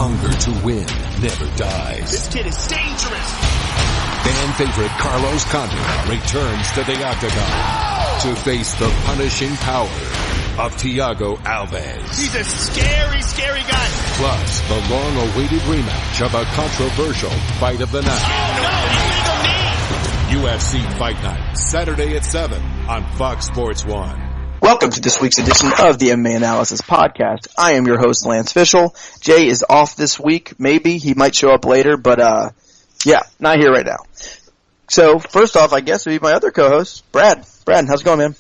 hunger to win never dies. This kid is dangerous. Fan favorite Carlos Condit returns to the octagon to face the punishing power of Thiago Alves. He's a scary, scary guy. Plus, the long-awaited rematch of a controversial fight of the night. Oh, no, illegal knee. UFC Fight Night, Saturday at 7 on Fox Sports 1. Welcome to this week's edition of the MMA Analysis podcast. I am your host, Lance Fishel. Jay is off this week. Maybe he might show up later, but yeah, not here right now. So first off, I guess would be my other co-host, Brad. Brad, how's it going, man?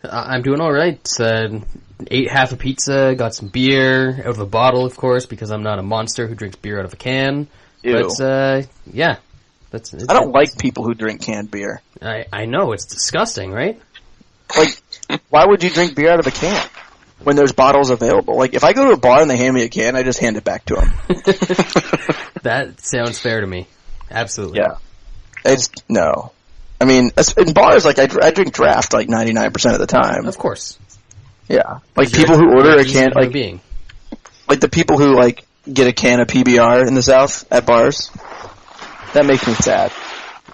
I'm doing all right. Ate half a pizza, got some beer out of a bottle, of course, because I'm not a monster who drinks beer out of a can. Ew. But yeah, I don't like people who drink canned beer. I know, it's disgusting, right? Like, why would you drink beer out of a can when there's bottles available? Like, if I go to a bar and they hand me a can, I just hand it back to them. That sounds fair to me. Absolutely. Yeah. No. I mean, in bars, like, I drink draft, like, 99% of the time. Of course. Yeah. Like, people who order a can, like, being. Like the people who, like, get a can of PBR in the South at bars. That makes me sad.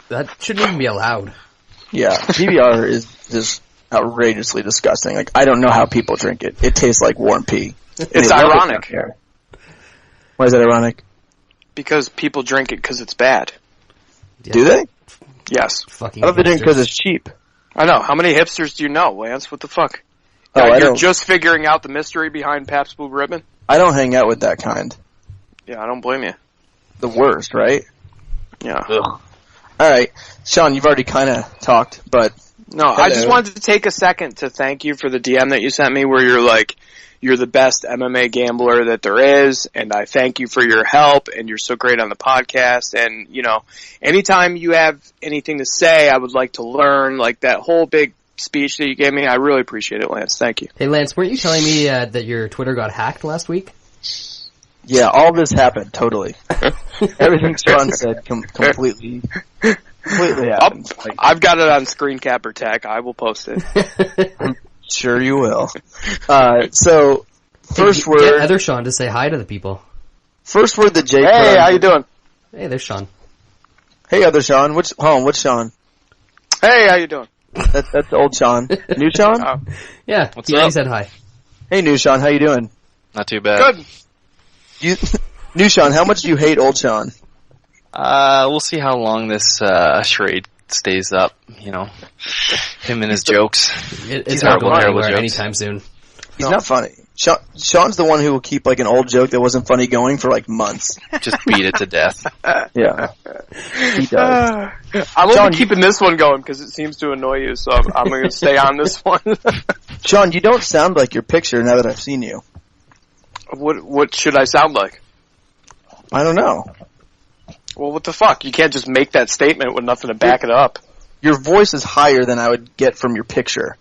That shouldn't even be allowed. Yeah. PBR is just outrageously disgusting. Like, I don't know how people drink it. It tastes like warm pee. It's ironic. Why is that ironic? Because people drink it because it's bad. Yeah. Do they? Yes. Fucking I thought they drink because it's cheap. I know. How many hipsters do you know, Lance? What the fuck? Oh, You're just figuring out the mystery behind Pabst Blue Ribbon? I don't hang out with that kind. Yeah, I don't blame you. The worst, right? Yeah. Ugh. Alright. Shaun, you've already kind of talked, but... No, I just wanted to take a second to thank you for the DM that you sent me where you're like, you're the best MMA gambler that there is, and I thank you for your help, and you're so great on the podcast, and, you know, anytime you have anything to say, I would like to learn, like that whole big speech that you gave me, I really appreciate it, Lance. Thank you. Hey, Lance, weren't you telling me that your Twitter got hacked last week? Yeah, all this happened, totally. Everything Shaun said completely happened. I've got it on screen capper tech. I will post it. I'm sure you will. So, first word... Get other Shaun to say hi to the people. First word that Jay... Hey, how you doing? Hey, there's Shaun. Hey, other Shaun. Which Shaun? Hey, how you doing? That's old Shaun. New Shaun? Oh. Yeah, What's he up? said hi. Hey, New Shaun. How you doing? Not too bad. Good. New Shaun, how much do you hate old Shaun? We'll see how long this charade stays up, you know. Him and his jokes. It's not going anywhere anytime soon. He's not funny. Shaun's the one who will keep, like, an old joke that wasn't funny going for, like, months. Just beat it to death. Yeah. He does. I'm only keeping this one going because it seems to annoy you, so I'm going to stay on this one. Shaun, you don't sound like your picture now that I've seen you. What should I sound like? I don't know. Well, what the fuck? You can't just make that statement with nothing to back it up. Your voice is higher than I would get from your picture.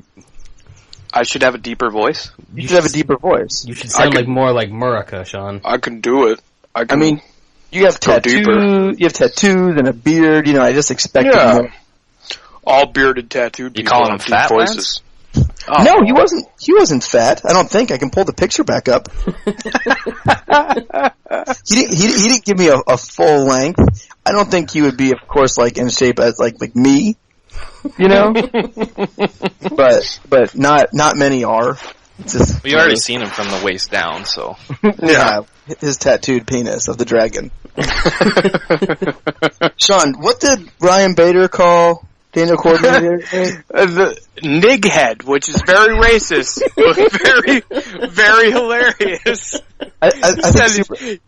I should have a deeper voice? You should have a deeper voice. You should sound more like Murica, Shaun. I can do it. I mean, you have tattoos and a beard, you know, I just expected more. All bearded, tattooed people. You calling him fat, voices. Oh. No, he wasn't fat. I don't think. I can pull the picture back up. He didn't give me a full length. I don't think he would be, of course, like in shape as like me, you know. but not many are. Just, We already seen him from the waist down, so yeah, his tattooed penis of the dragon. Shaun, what did Ryan Bader call Daniel Cormier? The nighead, which is very racist, but very, very hilarious. I think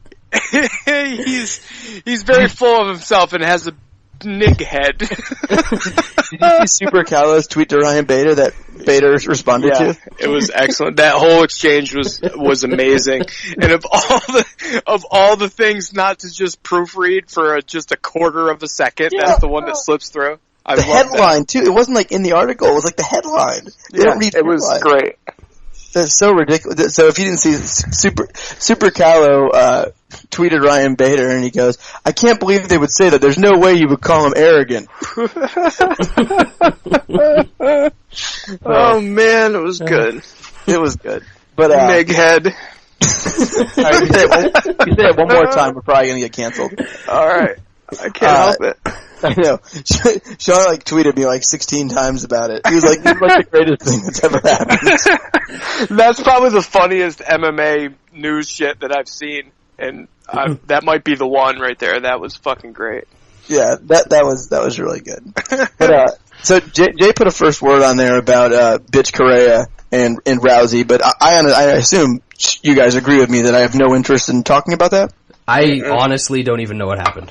he's very full of himself and has a nighead. Did you see Super Carlos tweet to Ryan Bader that Bader responded to? It was excellent. That whole exchange was amazing. And of all the things not to just proofread for just a quarter of a second, that's the one that slips through. The headline too. It wasn't like in the article. It was like the headline. It was great. That's so ridiculous. So if you didn't see, Super Callow tweeted Ryan Bader, and he goes, "I can't believe they would say that. There's no way you would call him arrogant." Oh man, it was good. It was good. But Meghead. All right, you say it one more time, we're probably gonna get canceled. All right. I can't help it. I know. Shaun like tweeted me like 16 times about it. He was like, "This is like the greatest thing that's ever happened." That's probably the funniest MMA news shit that I've seen, and that might be the one right there. That was fucking great. Yeah, that was really good. But so Jay put a first word on there about Bitch Correa and Rousey, but I assume you guys agree with me that I have no interest in talking about that. I honestly don't even know what happened.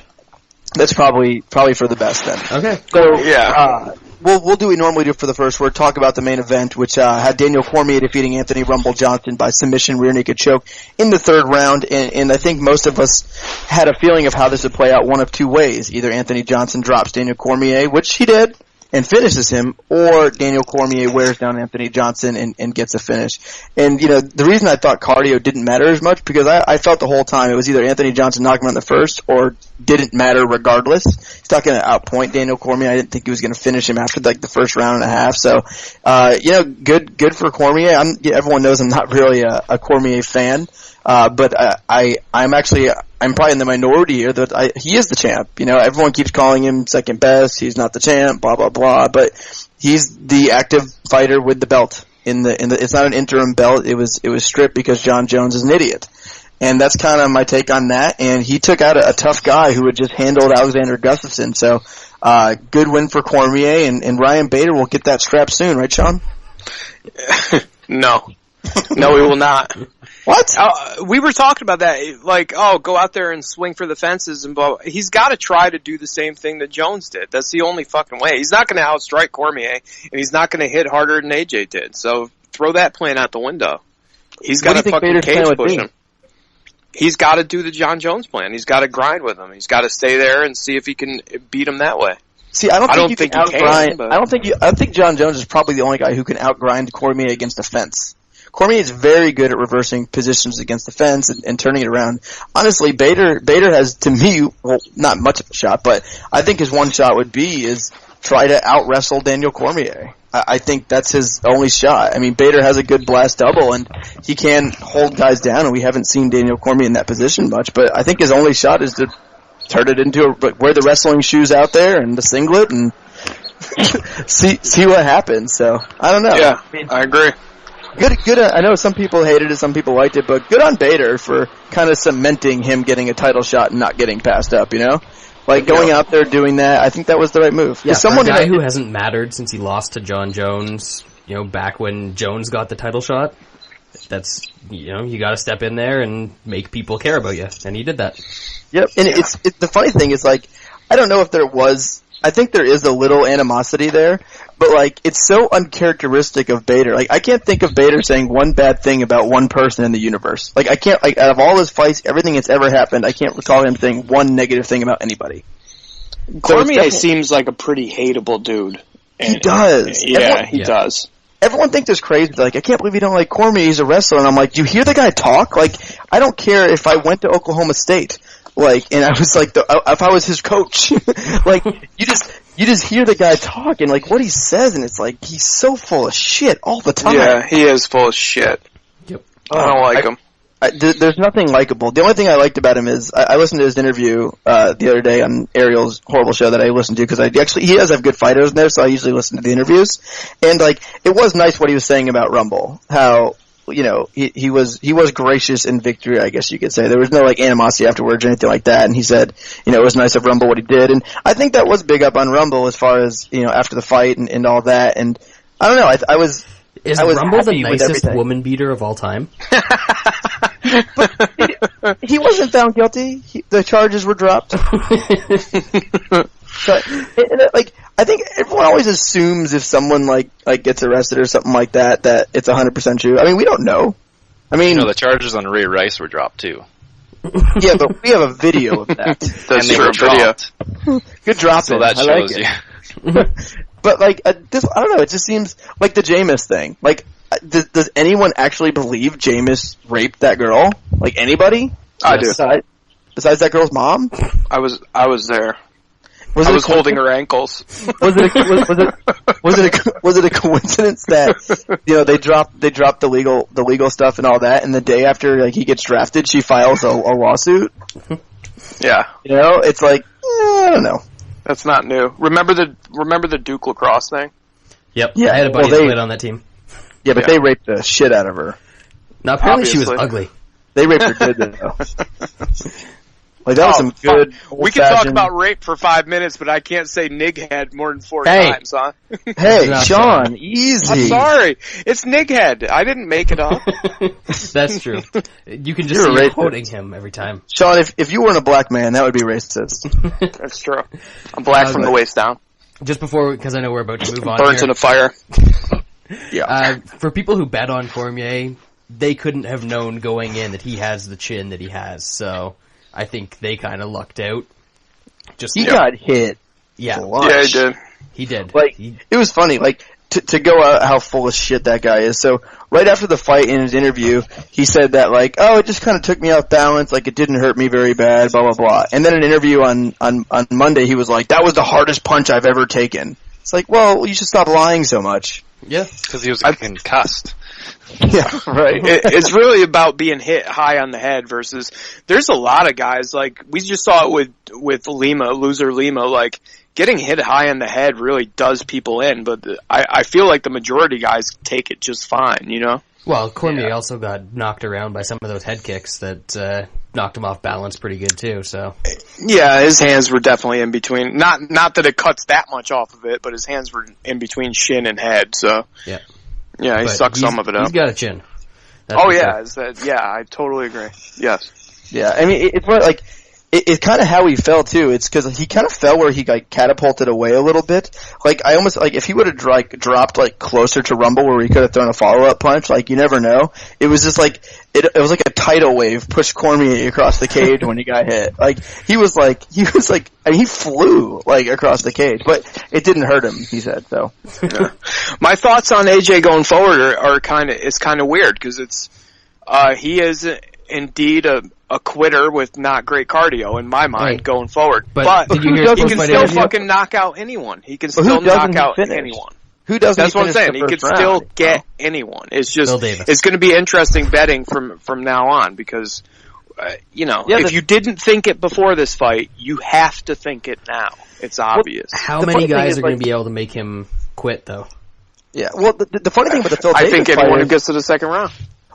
That's probably for the best then. Okay. So Yeah. we'll do what we normally do for the first word. Talk about the main event, which had Daniel Cormier defeating Anthony Rumble Johnson by submission rear naked choke in the third round. And I think most of us had a feeling of how this would play out one of two ways: either Anthony Johnson drops Daniel Cormier, which he did, and finishes him, or Daniel Cormier wears down Anthony Johnson and gets a finish. And, the reason I thought cardio didn't matter as much, because I felt the whole time it was either Anthony Johnson knocking him out in the first, or didn't matter regardless. He's not going to outpoint Daniel Cormier. I didn't think he was going to finish him after the first round and a half. So, good for Cormier. Everyone knows I'm not really a Cormier fan. But I'm probably in the minority here that he is the champ. Everyone keeps calling him second best. He's not the champ, blah, blah, blah. But he's the active fighter with the belt. It's not an interim belt. It was stripped because John Jones is an idiot. And that's kind of my take on that. And he took out a tough guy who had just handled Alexander Gustafsson. So, good win for Cormier, and Ryan Bader will get that strap soon, right, Shaun? No, he will not. What? We were talking about that, like, go out there and swing for the fences and blah. He's got to try to do the same thing that Jones did. That's the only fucking way. He's not going to outstrike Cormier, and he's not going to hit harder than AJ did. So throw that plan out the window. He's got to fucking cage push him. He's got to do the John Jones plan. He's got to grind with him. He's got to stay there and see if he can beat him that way. See, I don't think I think John Jones is probably the only guy who can outgrind Cormier against the fence. Cormier is very good at reversing positions against the fence and turning it around. Honestly, Bader has, to me, not much of a shot, but I think his one shot would be try to out-wrestle Daniel Cormier. I think that's his only shot. I mean, Bader has a good blast double, and he can hold guys down, and we haven't seen Daniel Cormier in that position much, but I think his only shot is to turn it into wear the wrestling shoes out there and the singlet and see what happens. So, I don't know. Yeah, I agree. Good. I know some people hated it, some people liked it, but good on Bader for kind of cementing him getting a title shot and not getting passed up, Like, going out there doing that, I think that was the right move. Yeah, for a guy who hasn't mattered since he lost to John Jones, back when Jones got the title shot, that's, you gotta step in there and make people care about you, and he did that. Yep, and it's the funny thing is, like, I don't know if there was, I think there is a little animosity there, but, like, it's so uncharacteristic of Bader. Like, I can't think of Bader saying one bad thing about one person in the universe. Like, I can't, out of all his fights, everything that's ever happened, I can't recall him saying one negative thing about anybody. Cormier seems like a pretty hateable dude. He does. He does. Everyone thinks it's crazy. Like, I can't believe you don't like Cormier. He's a wrestler. And I'm like, do you hear the guy talk? Like, I don't care if I went to Oklahoma State. Like, and I was like, if I was his coach, like, you just hear the guy talk and like what he says, and it's like he's so full of shit all the time. Yeah, he is full of shit. Yep. I don't like him. There's nothing likable. The only thing I liked about him is I listened to his interview the other day on Ariel's horrible show that I listened to because he does have good fighters in there, so I usually listen to the interviews. And like, it was nice what he was saying about Rumble, how he was gracious in victory, I guess you could say. There was no like animosity afterwards or anything like that. And he said, it was nice of Rumble what he did, and I think that was big up on Rumble as far as after the fight and all that. And I don't know, I was. Is Rumble the nicest woman beater of all time? But he wasn't found guilty. The charges were dropped. But I think everyone always assumes if someone like gets arrested or something like that it's 100% true. I mean, we don't know. I mean, the charges on Ray Rice were dropped too. Yeah, but we have a video of that. That's true. Video. Good drop. So that shows you. But like I don't know. It just seems like the Jameis thing. Like, does anyone actually believe Jameis raped that girl? Like, anybody? I do. Besides that girl's mom? I was there. I was holding her ankles. Was it a coincidence that they dropped the legal stuff and all that, and the day after he gets drafted, she files a lawsuit? Yeah. It's like I don't know. That's not new. Remember the Duke lacrosse thing? Yep. Yeah. I had a buddy that played on that team. Yeah, but they raped the shit out of her. Now apparently she was ugly. They raped her good though. That was some good. We can talk about rape for 5 minutes, but I can't say nighead more than 4 times, huh? Hey, Shaun, easy. I'm sorry. It's nighead. I didn't make it up. That's true. You can just see quoting him every time. Shaun, if you weren't a black man, that would be racist. That's true. I'm black from the waist down. Just before, because I know we're about to move on. Burns in a fire. Yeah. For people who bet on Cormier, they couldn't have known going in that he has the chin that he has, so I think they kind of lucked out. He got hit. Yeah. Yeah, he did. He did. It was funny, to go out how full of shit that guy is. So, right after the fight in his interview, he said that, it just kind of took me off balance, it didn't hurt me very bad, blah, blah, blah. And then in an interview on Monday, he was like, that was the hardest punch I've ever taken. It's like, well, you should stop lying so much. Yeah, because he was concussed. Yeah, right. It's really about being hit high on the head versus there's a lot of guys we just saw it with loser Lima, getting hit high on the head really does people in, but I feel like the majority guys take it just fine, Well, Cormier also got knocked around by some of those head kicks that knocked him off balance pretty good too, so. Yeah, his hands were definitely in between. Not that it cuts that much off of it, but his hands were in between shin and head, so. Yeah. Yeah, he sucked some of it up. He's got a chin. I totally agree. Yes. Yeah, I mean, it's more it's kind of how he fell too. It's because he kind of fell where he catapulted away a little bit. I almost if he would have dropped closer to Rumble where he could have thrown a follow up punch. You never know. It was just it was like a tidal wave pushed Cormier across the cage when he got hit. He flew across the cage, but it didn't hurt him. He said so. Yeah. My thoughts on AJ going forward are kind of weird because it's he is indeed a quitter with not great cardio in my mind going forward. But he can still fucking knock out anyone. He can still knock out anyone. Who doesn't? That's what I'm saying. He can still get anyone. It's just it's going to be interesting betting from now on because if you didn't think it before this fight, you have to think it now. It's obvious. How many guys are going to be able to make him quit though? Yeah. Well, the funny thing about the Phil Davis I think anyone who gets to the second round.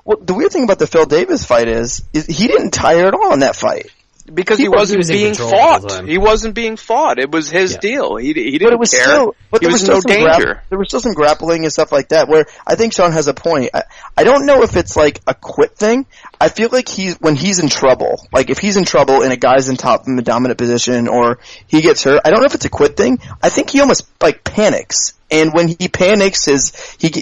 Well, the weird thing about the Phil Davis fight is he didn't tire at all in that fight. Because he wasn't being fought. He wasn't being fought. It was his deal. He didn't care. He was no danger. There was still some grappling and stuff like that where I think Shaun has a point. I don't know if it's a quit thing. I feel like when he's in trouble, if he's in trouble and a guy's in the dominant position or he gets hurt, I don't know if it's a quit thing. I think he almost panics. And when he panics,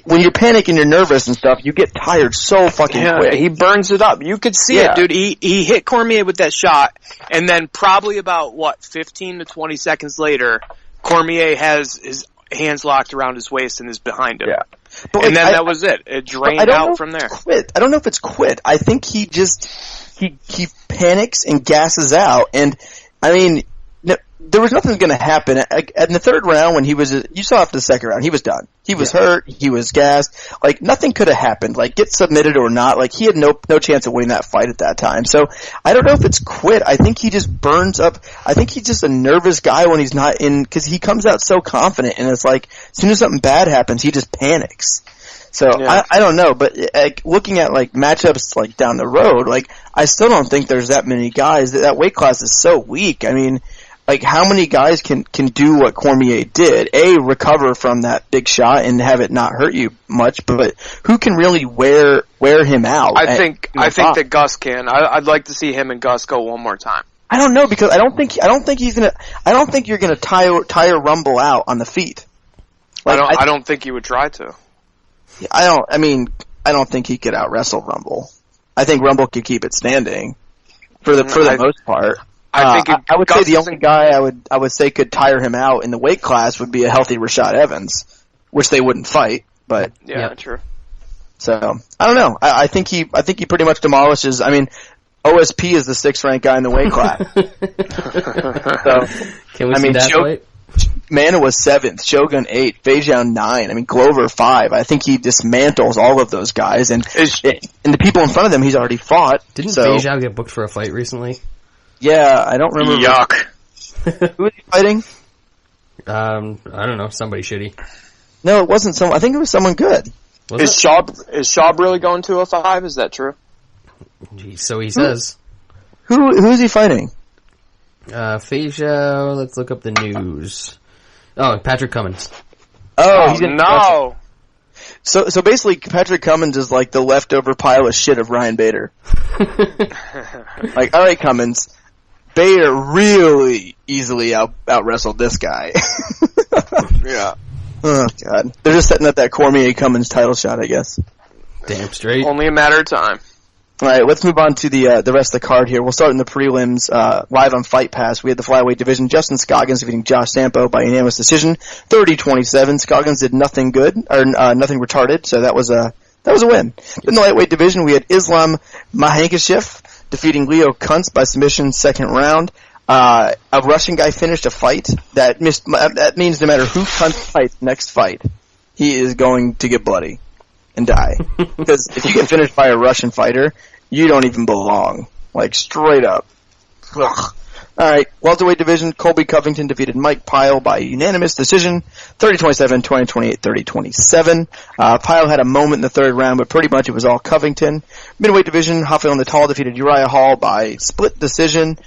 when you're panicking, you're nervous and stuff, you get tired so fucking quick. He burns it up. You could see it, dude. He hit Cormier with that shot, and then probably about, 15 to 20 seconds later, Cormier has his hands locked around his waist and is behind him. Yeah. But that was it. It drained out from there. I don't know if it's quit. I think he just, he panics and gasses out, and, I mean, there was nothing going to happen. In the third round, when you saw after the second round, he was done. He was hurt. He was gassed. Nothing could have happened. Get submitted or not. He had no chance of winning that fight at that time. So, I don't know if it's quit. I think he just burns up. I think he's just a nervous guy when he's not in, because he comes out so confident, and it's as soon as something bad happens, he just panics. So, I don't know, but looking at matchups down the road, I still don't think there's that many guys. That weight class is so weak. I mean, how many guys can do what Cormier did? Recover from that big shot and have it not hurt you much, but who can really wear him out? I think that Gus can. I'd like to see him and Gus go one more time. I don't know, because I don't think you're gonna tire Rumble out on the feet. I don't think he would try to. I don't think he could out wrestle Rumble. I think Rumble could keep it standing for the most part. I would say the only guy I would say could tire him out in the weight class would be a healthy Rashad Evans, which they wouldn't fight. But true. So I don't know. I think he pretty much demolishes. I mean, OSP is the 6th ranked guy in the weight class. So, Can we see that fight? Mana was 7th, Shogun 8th, Feijão 9. I mean, Glover 5. I think he dismantles all of those guys, and the people in front of them he's already fought. Didn't Feijão get booked for a fight recently? Yeah, I don't remember. Yuck. Who was he fighting? I don't know, somebody shitty. No, it wasn't someone. I think it was someone good. Is Schaub really going 205? Is that true? Jeez, so he says. Who is he fighting? Feijão, let's look up the news. Oh, Patrick Cummins. Oh, he's no. So basically, Patrick Cummins is like the leftover pile of shit of Ryan Bader. Like, all right, Cummins, Bader really easily out wrestled this guy. Yeah. Oh God, they're just setting up that Cormier Cummins title shot, I guess. Damn straight. Only a matter of time. All right, let's move on to the rest of the card here. We'll start in the prelims, live on Fight Pass. We had the flyweight division. Justin Scoggins defeating Josh Sampo by unanimous decision, 30-27. Scoggins did nothing good, or nothing retarded, so that was a win. In the lightweight division, we had Islam Makhachev defeating Leo Kuntz by submission, 2nd round. A Russian guy finished a fight. That means no matter who Kuntz fights next fight, he is going to get bloody and die. Because if you get finished by a Russian fighter, you don't even belong. Like, straight up. Ugh. Alright, welterweight division, Colby Covington defeated Mike Pyle by unanimous decision, 30-27, 20-28, 30-27. Pyle had a moment in the 3rd round, but pretty much it was all Covington. Middleweight division, Rafael Natal defeated Uriah Hall by split decision.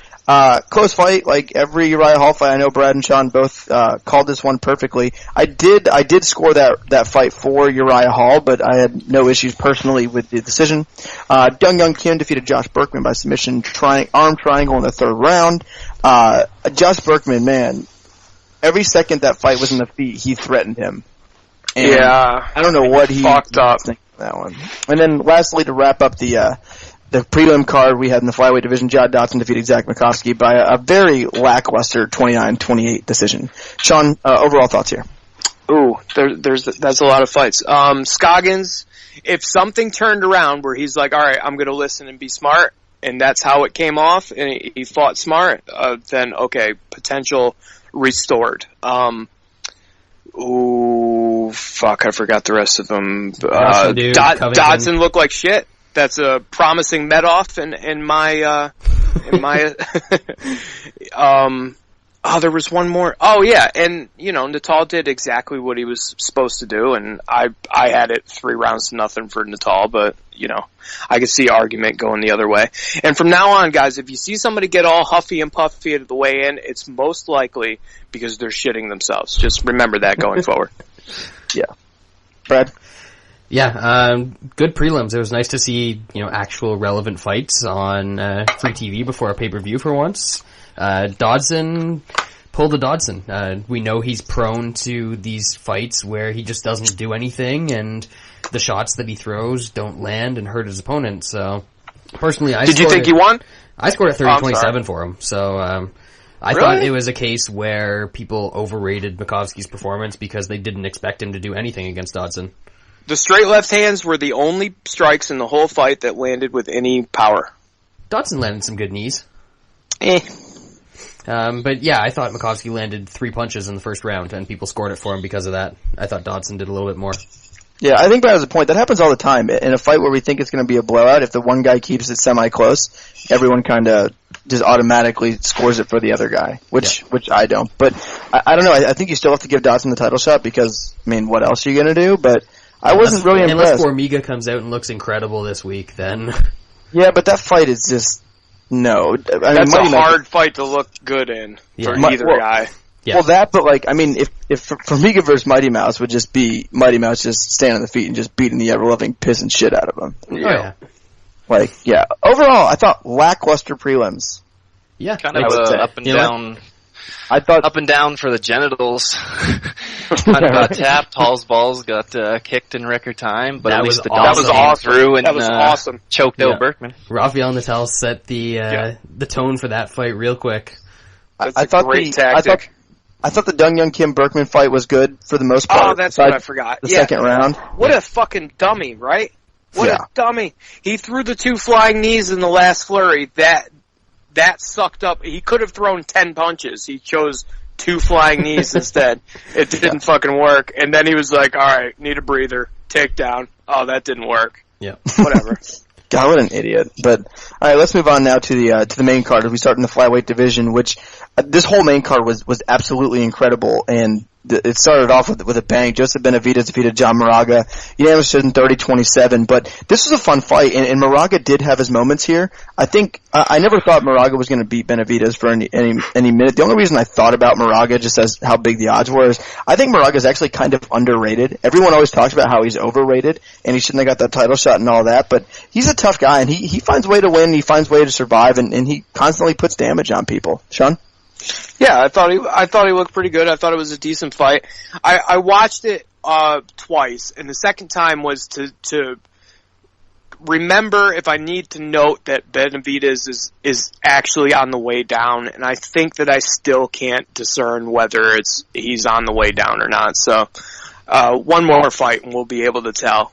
Close fight, like every Uriah Hall fight. I know Brad and Shaun both called this one perfectly. I did score that fight for Uriah Hall, but I had no issues personally with the decision. Dong Young Kim defeated Josh Berkman by submission, arm triangle in the 3rd round. Josh Berkman, man, every second that fight was in the feet, he threatened him. And yeah, I don't know what he fucked up that one. And then lastly, to wrap up the prelim card we had in the flyweight division, Jad Dotson defeated Zach Makovsky by a very lackluster 29-28 decision. Shaun, overall thoughts here? Ooh, that's a lot of fights. Scoggins, if something turned around where he's like, all right, I'm going to listen and be smart, and that's how it came off, and he fought smart, then okay, potential restored. Ooh, fuck, I forgot the rest of them. Dodson looked like shit. That's a promising met-off in my there was one more. Oh yeah, and Natal did exactly what he was supposed to do, and I had it 3 rounds to nothing for Natal, but I could see argument going the other way. And from now on, guys, if you see somebody get all huffy and puffy at the weigh-in, it's most likely because they're shitting themselves. Just remember that going forward. Yeah. Brad? Yeah, good prelims. It was nice to see, actual relevant fights on free TV before a pay-per-view for once. Dodson pulled a Dodson. We know he's prone to these fights where he just doesn't do anything, and the shots that he throws don't land and hurt his opponent. So, personally, Did you think he won? I scored at 30-27 for him. So, I thought it was a case where people overrated Makovsky's performance because they didn't expect him to do anything against Dodson. The straight left hands were the only strikes in the whole fight that landed with any power. Dodson landed some good knees. But yeah, I thought Makovsky landed 3 punches in the first round, and people scored it for him because of that. I thought Dodson did a little bit more. Yeah, I think Brad has a point. That happens all the time. In a fight where we think it's going to be a blowout, if the one guy keeps it semi-close, everyone kind of just automatically scores it for the other guy, which I don't. But I don't know. I think you still have to give Dodson the title shot because, what else are you going to do? But I wasn't really impressed. Unless Formiga comes out and looks incredible this week, then... Yeah, but that fight is just... No. That's a hard fight to look good in for either guy. Yeah. Well, that, but if Formiga versus Mighty Mouse would just be Mighty Mouse just standing on the feet and just beating the ever-loving piss and shit out of him. Yeah. Overall, I thought lackluster prelims. Yeah. Kind of up and down... I thought up and down for the genitals. Kind of got tapped. Hall's balls got kicked in record time, but at least the Dodson came through and awesome. Choked out Berkman. Rafael Natal set the tone for that fight real quick. That's a great tactic. I thought the Dong Young Kim Berkman fight was good for the most part. Oh, that's what I forgot. The second round. What a fucking dummy, right? What a dummy. He threw the 2 flying knees in the last flurry. That sucked up. He could have thrown 10 punches. He chose 2 flying knees instead. It didn't fucking work. And then he was like, all right, need a breather. Takedown. Oh, that didn't work. Yeah. Whatever. God, what an idiot. But, all right, let's move on now to the main card as we start in the flyweight division, which this whole main card was absolutely incredible, and it started off with a bang. Joseph Benavidez defeated John Moraga, unanimous decision 30-27, but this was a fun fight, and Moraga did have his moments here. I think, I never thought Moraga was going to beat Benavidez for any minute. The only reason I thought about Moraga, just as how big the odds were, is I think Moraga is actually kind of underrated. Everyone always talks about how he's overrated, and he shouldn't have got that title shot and all that, but he's a tough guy, and he finds a way to win, he finds a way to survive, and he constantly puts damage on people. Shaun? Yeah, I thought he looked pretty good. I thought it was a decent fight. I watched it twice, and the second time was to remember if I need to note that Benavidez is actually on the way down, and I think that I still can't discern whether he's on the way down or not. So one more fight and we'll be able to tell.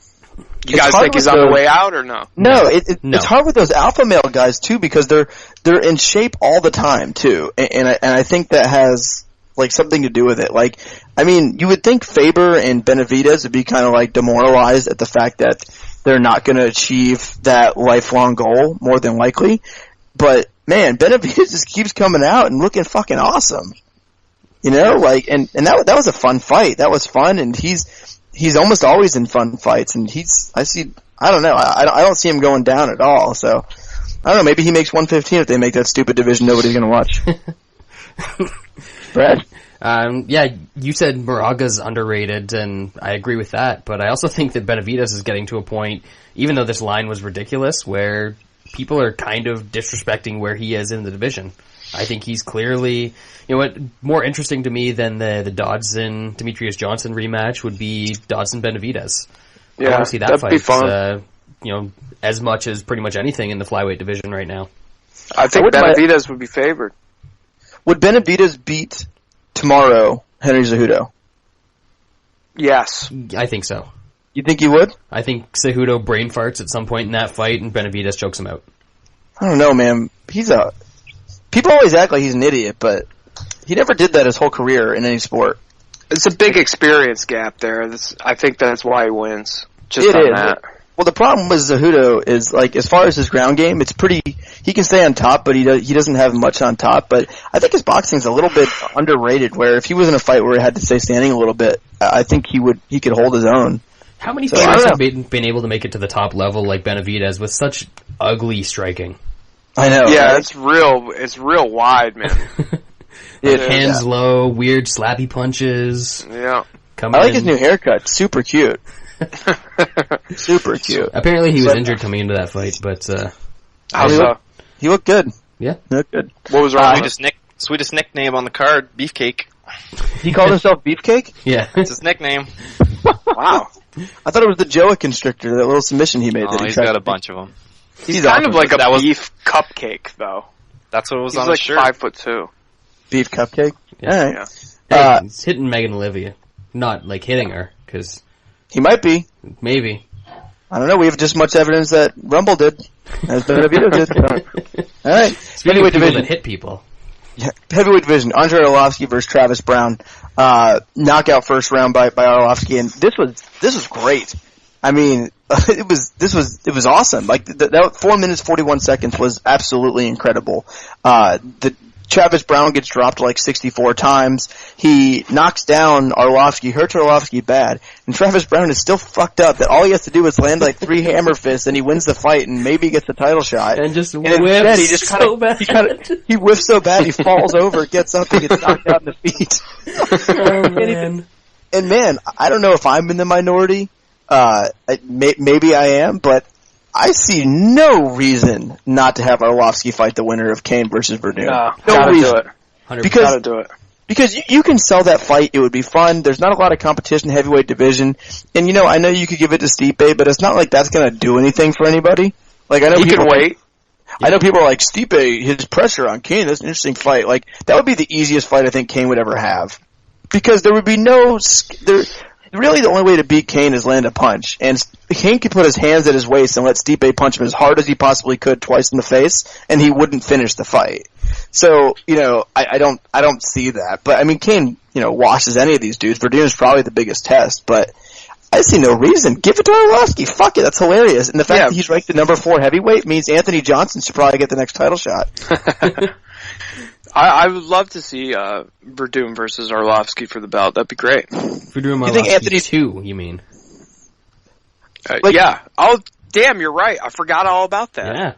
You guys think he's on the way out or no? No, it's hard with those alpha male guys too because they're in shape all the time too, and I think that has like something to do with it. Like, I mean, you would think Faber and Benavidez would be kind of like demoralized at the fact that they're not going to achieve that lifelong goal more than likely, but man, Benavidez just keeps coming out and looking fucking awesome. You know, like, and that was a fun fight. That was fun, and he's almost always in fun fights, and I don't know, I don't see him going down at all, so, I don't know, maybe he makes 115 if they make that stupid division nobody's gonna watch. Brad? Yeah, you said Moraga's underrated, and I agree with that, but I also think that Benavidez is getting to a point, even though this line was ridiculous, where people are kind of disrespecting where he is in the division. I think he's clearly, you know what, more interesting to me than the Dodson-Demetrius Johnson rematch would be Dodson-Benavidez. Yeah, I want to see that that'd fight, be fun. As much as pretty much anything in the flyweight division right now. I think Benavidez would be favored. Would Benavidez beat tomorrow Henry Cejudo? Yes. I think so. You think he would? I think Cejudo brain farts at some point in that fight and Benavidez chokes him out. I don't know, man. People always act like he's an idiot, but he never did that his whole career in any sport. It's a big experience gap there. I think that's why he wins. Just it on is. that. Well, the problem with Cejudo is, like, as far as his ground game, it's pretty, he can stay on top, but he doesn't have much on top, but I think his boxing's a little bit underrated, where if he was in a fight where he had to stay standing a little bit, I think he could hold his own. How many fighters have been able to make it to the top level like Benavidez with such ugly striking? I know. Yeah, right? It's real wide, man. Hands low, weird slappy punches. Yeah. I like his new haircut. Super cute. Super cute. Apparently he was injured coming into that fight, but he looked good. Yeah. He looked good. What was wrong? Sweetest nickname on the card, Beefcake. He called himself Beefcake? Yeah. That's his nickname. Wow. I thought it was the Joa Constrictor, that little submission he made. He's got a bunch of them. He's kind of like a beef cupcake, though. That's what was He's on like his shirt. 5'2". Beef cupcake? Yeah. All right. Yeah. Hey, he's hitting Megan Olivia. Not, like, hitting her, because... He might be. Maybe. I don't know. We have just much evidence that Rumble did, as Benavidez did. So. All right. Speaking of people that hit people. Yeah. Heavyweight division. Andre Arlovski versus Travis Brown. Knockout first round by Arlovski, and this was great. I mean, it was awesome. Like that 4 minutes 41 seconds was absolutely incredible. Travis Brown gets dropped like 64 times. He knocks down Arlovski, hurts Arlovski bad, and Travis Brown is still fucked up that all he has to do is land like 3 hammer fists and he wins the fight and maybe gets the title shot. And just whiffs he just so bad. He whiffs so bad he falls over, gets up, and gets knocked out in the feet. Oh, man. And man, I don't know if I'm in the minority. Maybe I am, but I see no reason not to have Arlovski fight the winner of Kane versus Verdun. No reason. Do it. 100%. Gotta do it. Because you can sell that fight, it would be fun. There's not a lot of competition in heavyweight division, and I know you could give it to Stipe, but it's not like that's going to do anything for anybody. Like I know He people can wait. I know people are like Stipe, his pressure on Kane. That's an interesting fight. Like that would be the easiest fight I think Kane would ever have, because there would be no really the only way to beat Kane is land a punch. And Kane could put his hands at his waist and let Stipe punch him as hard as he possibly could twice in the face, and he wouldn't finish the fight. So, I don't see that. But, I mean, Kane, washes any of these dudes. Verdun's probably the biggest test, but I see no reason. Give it to Arlovsky. Fuck it, that's hilarious. And the fact that he's ranked the number 4 heavyweight means Anthony Johnson should probably get the next title shot. I would love to see Verdun versus Arlovsky for the belt. That'd be great. Verdun Arlovsky you think Anthony 2, you mean? Yeah. Oh, damn, you're right. I forgot all about that. Yeah.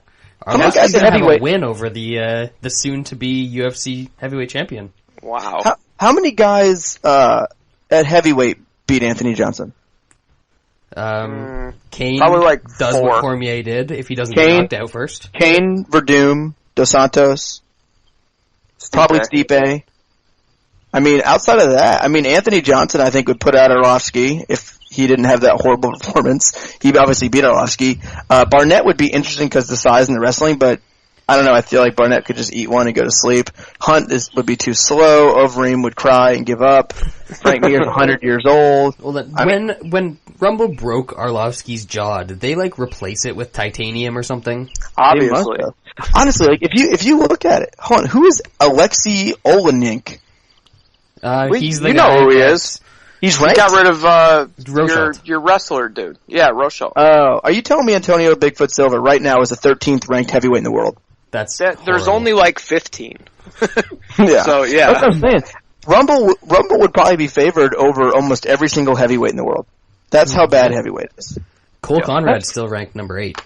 Arlovsky's gonna have a win over the soon-to-be UFC heavyweight champion. Wow. How many guys at heavyweight beat Anthony Johnson? Kane probably like does 4. what Cormier did if he doesn't get knocked out first. Kane, Verdun, Dos Santos, probably Stipe. I mean, outside of that, Anthony Johnson I think would put out Arlovsky if he didn't have that horrible performance. He obviously beat Arlovsky. Barnett would be interesting because of the size and the wrestling, but I don't know. I feel like Barnett could just eat one and go to sleep. Hunt would be too slow. Overeem would cry and give up. Frank Mir's 100 years old. Well, when Rumble broke Arlovsky's jaw, did they replace it with titanium or something? Obviously. Honestly, if you look at it, hold on, who is Alexei Olenek? He's the you guy know who he is. He's ranked. He got rid of your wrestler dude. Yeah, Rochelle. Oh, are you telling me Antonio Bigfoot Silva right now is the 13th ranked heavyweight in the world? There's only 15. Yeah. So yeah, that's what I'm saying. Rumble would probably be favored over almost every single heavyweight in the world. That's how bad heavyweight is. Cole Conrad's still ranked number 8.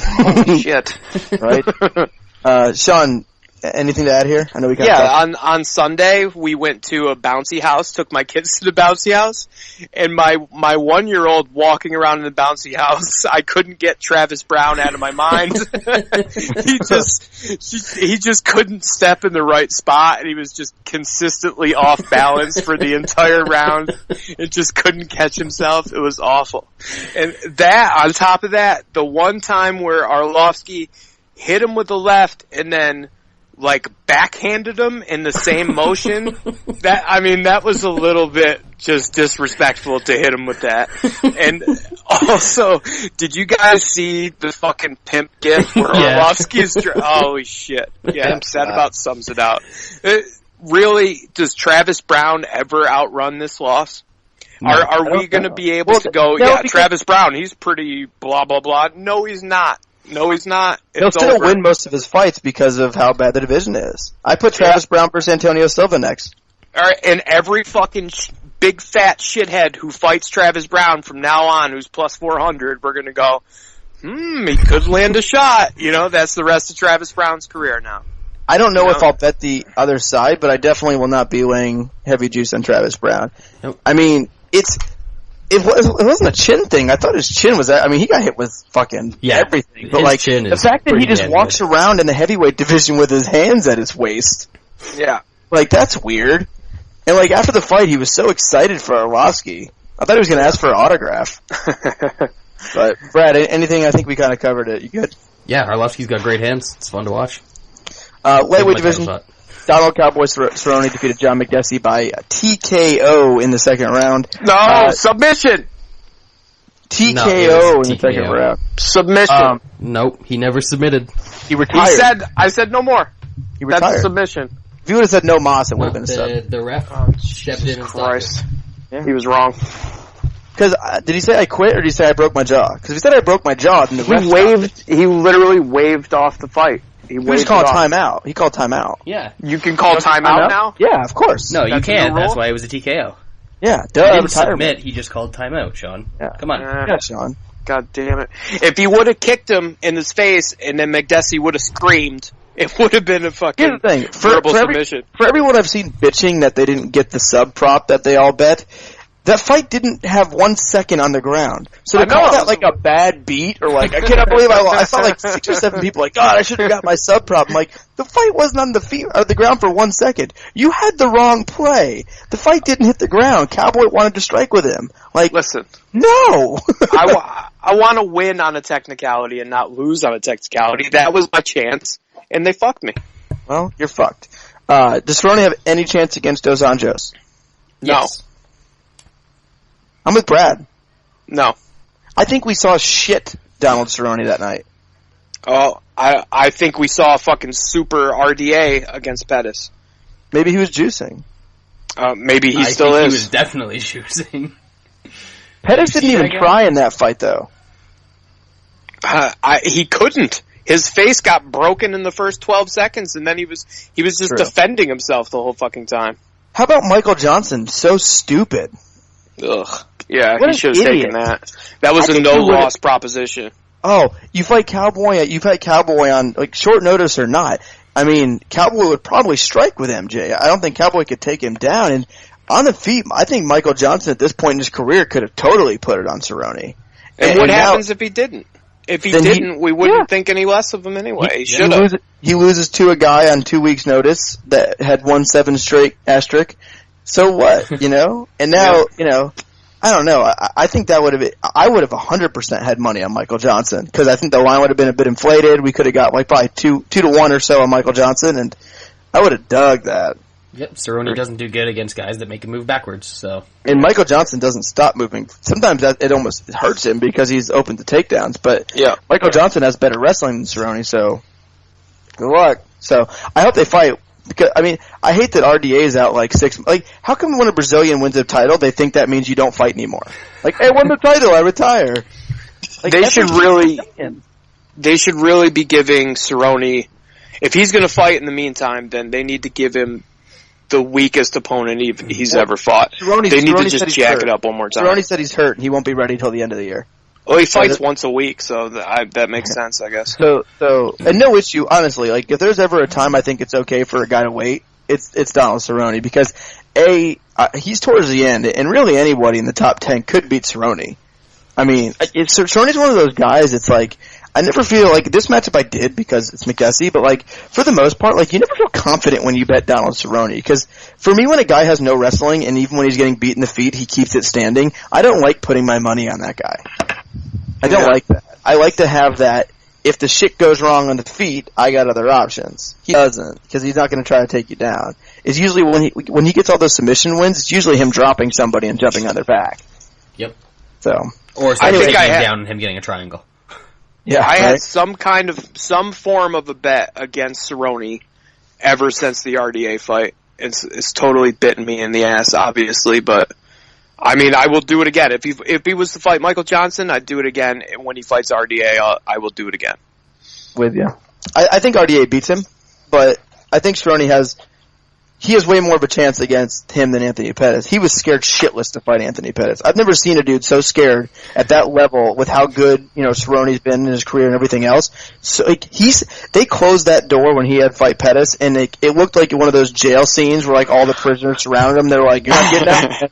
Holy shit! Right, Shaun. Anything to add here? I know we on Sunday we went to a bouncy house. Took my kids to the bouncy house, and my 1-year-old walking around in the bouncy house. I couldn't get Travis Brown out of my mind. he just couldn't step in the right spot, and he was just consistently off balance for the entire round. And just couldn't catch himself. It was awful. And that on top of that, the one time where Arlovsky hit him with the left, and then backhanded him in the same motion. That was a little bit just disrespectful to hit him with that. And also, did you guys see the fucking pimp gif where Arlovsky's holy shit. Yeah, that about sums it out. Really, does Travis Brown ever outrun this loss? No, are we going to be able to go, Travis Brown, he's pretty blah, blah, blah. No, he's not. No, he's not. He'll still win most of his fights because of how bad the division is. I put Travis Brown versus Antonio Silva next. All right, and every fucking big fat shithead who fights Travis Brown from now on, who's plus 400, we're going to go, he could land a shot. That's the rest of Travis Brown's career now. I don't know if I'll bet the other side, but I definitely will not be laying heavy juice on Travis Brown. Nope. It wasn't a chin thing. I thought his chin was that. he got hit with fucking everything. But the fact that he just walks around in the heavyweight division with his hands at his waist. Yeah. That's weird. And after the fight, he was so excited for Arlovsky. I thought he was going to ask for an autograph. But Brad, anything? I think we kind of covered it. You good? Yeah, Arlovsky's got great hands. It's fun to watch. Lightweight division. Donald Cowboy Cerrone defeated John McDessie by TKO in the second round. No, submission! TKO in the second round. Submission. Nope, he never submitted. He retired. I said no more. He retired. That's a submission. If you would have said no mas, it would have been a sub. The ref stepped in and Christ. Yeah. He was wrong. Because did he say I quit or did he say I broke my jaw? Because if he said I broke my jaw, then the ref he literally waved off the fight. He just called timeout. He called timeout. Yeah. You can call timeout now? Yeah, of course. No, you can't. That's why it was a TKO. Yeah, He didn't submit, he just called timeout, Shaun. Yeah. Come on. Yeah, Shaun. God damn it. If he would have kicked him in his face and then McDessie would have screamed, it would have been a fucking Here's the thing. submission. For everyone I've seen bitching that they didn't get the sub prop that they all bet, that fight didn't have 1 second on the ground. So to call that a bad beat or I cannot believe I saw 6 or 7 people God, I should have got my sub prop. I'm the fight wasn't on the ground for 1 second. You had the wrong play. The fight didn't hit the ground. Cowboy wanted to strike with him. Listen. No! I want to win on a technicality and not lose on a technicality. That was my chance, and they fucked me. Well, you're fucked. Does Cerrone have any chance against Dos Anjos? No. Yes. I'm with Brad. No. I think we saw shit Donald Cerrone that night. Oh, I think we saw a fucking super RDA against Pettis. Maybe he was juicing. Maybe he I still think is. He was definitely juicing. Pettis didn't even try in that fight, though. He couldn't. His face got broken in the first 12 seconds, and then he was just defending himself the whole fucking time. How about Michael Johnson? So stupid. Ugh. Yeah, What he an should have idiot. taken that. That was a no-loss proposition. Oh, you fight Cowboy on like short notice or not. I mean, Cowboy would probably strike with MJ. I don't think Cowboy could take him down. And on the feet, I think Michael Johnson at this point in his career could have totally put it on Cerrone. And what happens if he didn't? If he didn't, we wouldn't think any less of him anyway. He should have. He loses to a guy on 2 weeks' notice that had won 7 straight asterisk. So what, you know? And now, you know, I don't know. I think that would have been, I would have 100% had money on Michael Johnson because I think the line would have been a bit inflated. We could have got like probably 2 to 1 or so on Michael Johnson, and I would have dug that. Yep, Cerrone doesn't do good against guys that make him move backwards, so. And Michael Johnson doesn't stop moving. Sometimes it almost hurts him because he's open to takedowns, but Michael Johnson has better wrestling than Cerrone, so good luck. So I hope they fight. Because, I mean, I hate that RDA is out like 6. Like, how come when a Brazilian wins a title, they think that means you don't fight anymore? Like, hey, I won the title, I retire. Like, they should really be giving Cerrone, if he's going to fight in the meantime, then they need to give him the weakest opponent he's ever fought. They need to just jack it up one more time. Cerrone said he's hurt and he won't be ready till the end of the year. Well, he fights once a week, so that makes sense, I guess. So, and no issue, honestly. Like, if there's ever a time I think it's okay for a guy to wait, it's Donald Cerrone because he's towards the end, and really anybody in the top 10 could beat Cerrone. I mean, Cerrone's one of those guys. It's like I never feel like this matchup I did because it's McGussie, but like for the most part, like you never feel confident when you bet Donald Cerrone because for me, when a guy has no wrestling and even when he's getting beat in the feet, he keeps it standing. I don't like putting my money on that guy. I don't like that. I like to have that. If the shit goes wrong on the feet, I got other options. He doesn't because he's not going to try to take you down. It's usually when he gets all those submission wins, it's usually him dropping somebody and jumping on their back. Yep. So or taking him down and him getting a triangle. Yeah, I had some form of a bet against Cerrone ever since the RDA fight. It's totally bitten me in the ass, obviously, but I mean, I will do it again. If he was to fight Michael Johnson, I'd do it again. And when he fights RDA, I will do it again. With you. I think RDA beats him, but I think Cerrone has way more of a chance against him than Anthony Pettis. He was scared shitless to fight Anthony Pettis. I've never seen a dude so scared at that level with how good, you know, Cerrone's been in his career and everything else. So like they closed that door when he had fight Pettis, and it looked like one of those jail scenes where like all the prisoners surrounded him. They were like, "You're not getting out."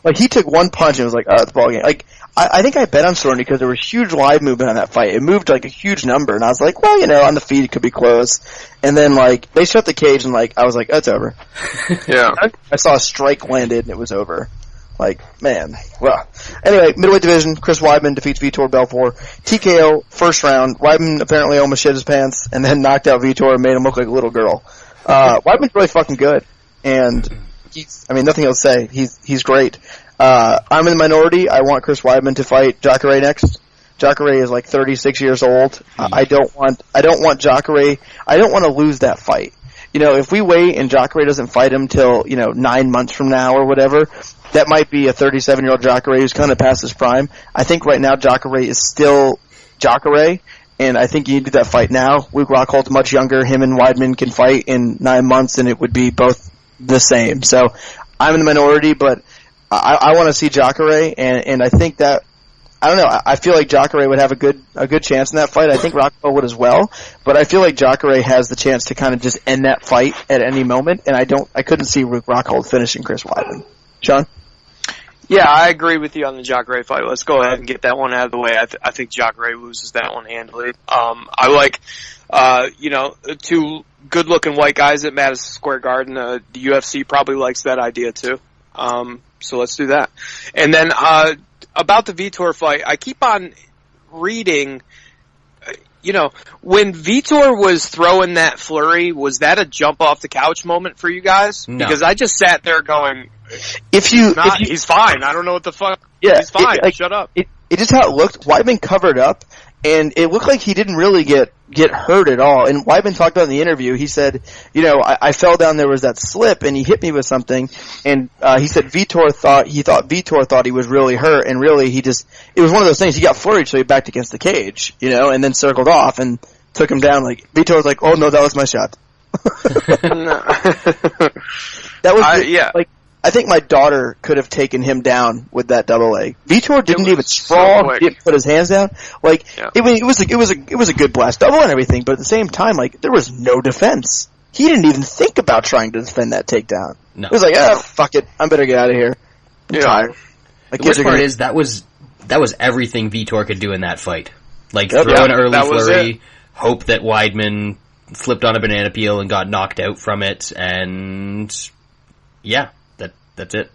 Like he took one punch and it was like, oh, it's ball game. Like I think I bet on Cerrone because there was huge live movement on that fight. It moved like a huge number, and I was like, well, you know, on the feet it could be close. And then like they shut the cage, and like I was like, oh, it's over. Yeah, I saw a strike landed, and it was over. Like, man. Well, anyway, middleweight division. Chris Weidman defeats Vitor Belfort. TKO first round. Weidman apparently almost shit his pants, and then knocked out Vitor and made him look like a little girl. Weidman's really fucking good, and nothing else to say. He's great. I'm in the minority. I want Chris Weidman to fight Jacare next. Jacare is like 36 years old. I don't want Jacare. I don't want to lose that fight. You know, if we wait and Jacare doesn't fight him till, 9 months from now or whatever, that might be a 37-year-old Jacare who's kind of past his prime. I think right now Jacare is still Jacare, and I think you need to do that fight now. Luke Rockhold's much younger. Him and Weidman can fight in 9 months, and it would be both the same. So I'm in the minority, but I want to see Jacare, and I think that I don't know. I feel like Jacare would have a good chance in that fight. I think Rockhold would as well, but I feel like Jacare has the chance to kind of just end that fight at any moment, and I couldn't see Rockhold finishing Chris Weidman. Shaun? Yeah, I agree with you on the Jacare fight. Let's go ahead and get that one out of the way. I think Jacare loses that one handily. I like, 2 good-looking white guys at Madison Square Garden. The UFC probably likes that idea too. So let's do that. And then about the Vitor fight, I keep on reading. when Vitor was throwing that flurry, was that a jump off the couch moment for you guys? No. Because I just sat there going, he's fine. I don't know what the fuck. Yeah, he's fine. Shut up. It just how it looked. Weidman covered up, and it looked like he didn't really get hurt at all. And Weidman talked about in the interview, he said, I fell down, there was that slip, and he hit me with something, and he said Vitor thought he was really hurt, and really it was one of those things, he got flurried, so he backed against the cage, and then circled off and took him down. Like, Vitor was like, oh no, that was my shot. That was, I think my daughter could have taken him down with that double leg. Vitor didn't even sprawl, didn't put his hands down. It was a good blast double and everything, but at the same time, there was no defense. He didn't even think about trying to defend that takedown. No. He was like, fuck it, I better get out of here. I'm tired. The worst part is that was everything Vitor could do in that fight. Throw an early flurry, hope that Weidman flipped on a banana peel and got knocked out from it, and that's it.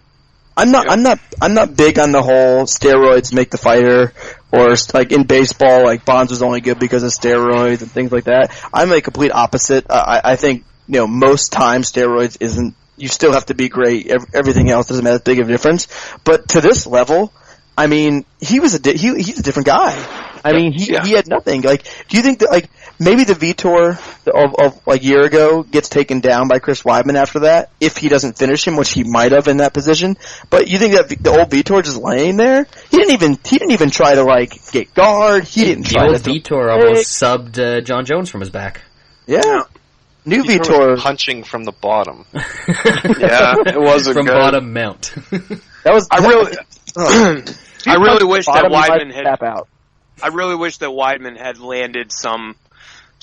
I'm not big on the whole steroids make the fighter, or in baseball, Bonds was only good because of steroids and things like that. I'm a complete opposite. I think most times steroids isn't. You still have to be great. Everything else doesn't make as big of a difference. But to this level, I mean, he's a different guy. I mean, he had nothing. Do you think that maybe the Vitor of a year ago gets taken down by Chris Weidman after that if he doesn't finish him, which he might have in that position? But you think that the old Vitor just laying there? He didn't even try to get guard. He didn't try to. The old Vitor almost subbed John Jones from his back. Yeah. New Vitor Vitor was punching from the bottom. Yeah, it wasn't from good. Bottom Mount. I really wish that Weidman had tap out. I really wish that Weidman had landed some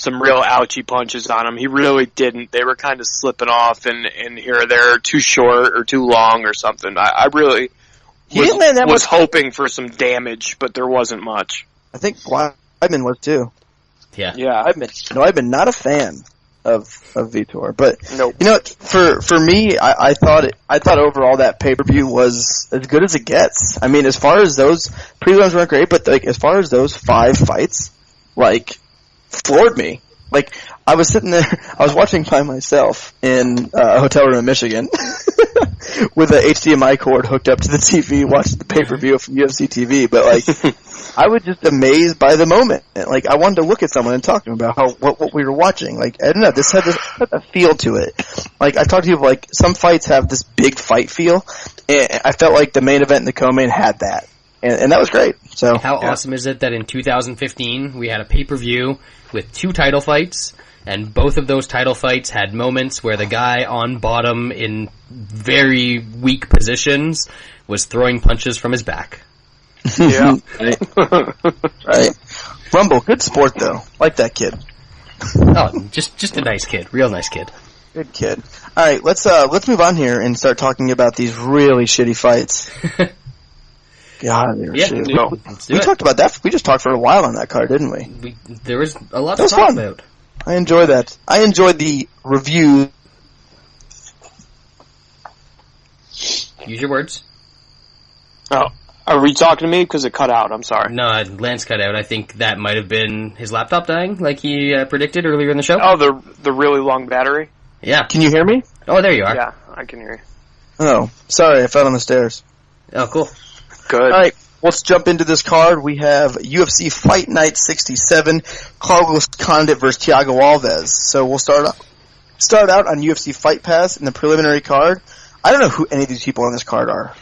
real ouchie punches on him. He really didn't. They were kind of slipping off and here or there, too short or too long or something. I really was hoping for some damage, but there wasn't much. I think Weidman was too. Yeah. I've been not a fan of Vitor, but nope. For me, I thought overall that pay-per-view was as good as it gets. I mean, as far as those prelims weren't great, but as far as those 5 fights, floored me. I was sitting there, I was watching by myself in a hotel room in Michigan with a HDMI cord hooked up to the TV, watching the pay-per-view from UFC TV, but I was just amazed by the moment. I wanted to look at someone and talk to them about what we were watching. I don't know, this had a feel to it. I talked to people, some fights have this big fight feel, and I felt like the main event and the co-main had that. And that was great. So how awesome is it that in 2015 we had a pay-per-view with 2 title fights, and both of those title fights had moments where the guy on bottom in very weak positions was throwing punches from his back. Yeah. Right. Rumble, good sport though. Like that kid. Oh, just a nice kid. Real nice kid. Good kid. Alright, let's move on here and start talking about these really shitty fights. God, they were shitty. No, we talked about that. We just talked for a while on that card, didn't we? There was a lot to talk about. I enjoy that. I enjoyed the review. Use your words. Oh, are we talking to me? Because it cut out. I'm sorry. No, Lance cut out. I think that might have been his laptop dying, like he predicted earlier in the show. Oh, the really long battery? Yeah. Can you hear me? Oh, there you are. Yeah, I can hear you. Oh, sorry, I fell on the stairs. Oh, cool. Good. Alright, let's jump into this card. We have UFC Fight Night 67, Carlos Condit versus Thiago Alves. So we'll start out on UFC Fight Pass in the preliminary card. I don't know who any of these people on this card are.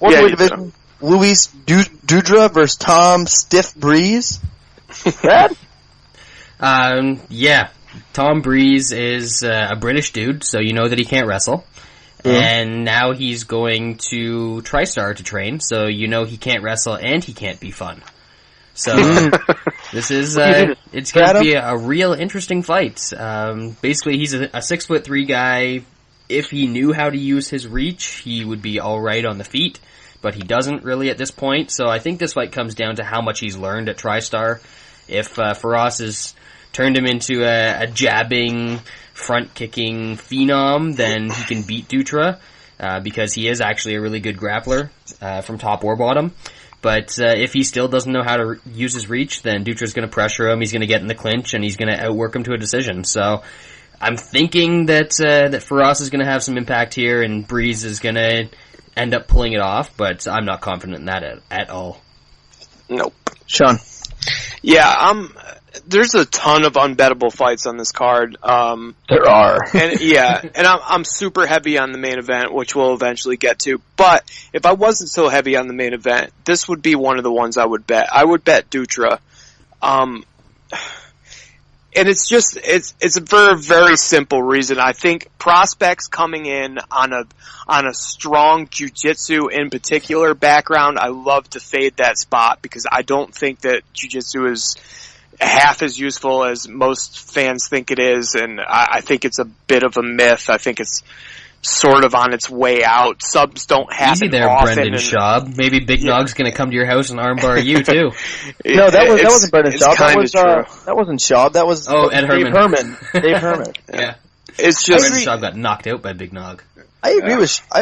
Division, Luis Dudra versus Tom Stiff Breeze. Brad? Yeah. Tom Breeze is a British dude, so you know that he can't wrestle. And now he's going to TriStar to train, so you know he can't wrestle and he can't be fun. So this is it's going to be a real interesting fight. Basically, he's a 6'3" guy. If he knew how to use his reach, he would be all right on the feet, but he doesn't really at this point. So I think this fight comes down to how much he's learned at TriStar. If Faraz has turned him into a jabbing, front-kicking phenom, then he can beat Dutra, because he is actually a really good grappler from top or bottom. But if he still doesn't know how to use his reach, then Dutra's going to pressure him, he's going to get in the clinch, and he's going to outwork him to a decision. So I'm thinking that Firas is going to have some impact here, and Breeze is going to end up pulling it off, but I'm not confident in that at all. Nope. Shaun. Yeah, there's a ton of unbettable fights on this card. There are. And I'm super heavy on the main event, which we'll eventually get to. But if I wasn't so heavy on the main event, this would be one of the ones I would bet. I would bet Dutra. And it's for a very simple reason. I think prospects coming in on a strong jiu-jitsu in particular background, I love to fade that spot because I don't think that jiu-jitsu is half as useful as most fans think it is, and I think it's a bit of a myth. I think it's sort of on its way out. Subs don't happen easy there, often. Brendan Schaub. Maybe Big Nog's going to come to your house and armbar you too. No, that wasn't Brendan Schaub. That wasn't Schaub. That was Ed Herman. Dave Herman. Yeah. It's just Brendan Schaub got knocked out by Big Nog. I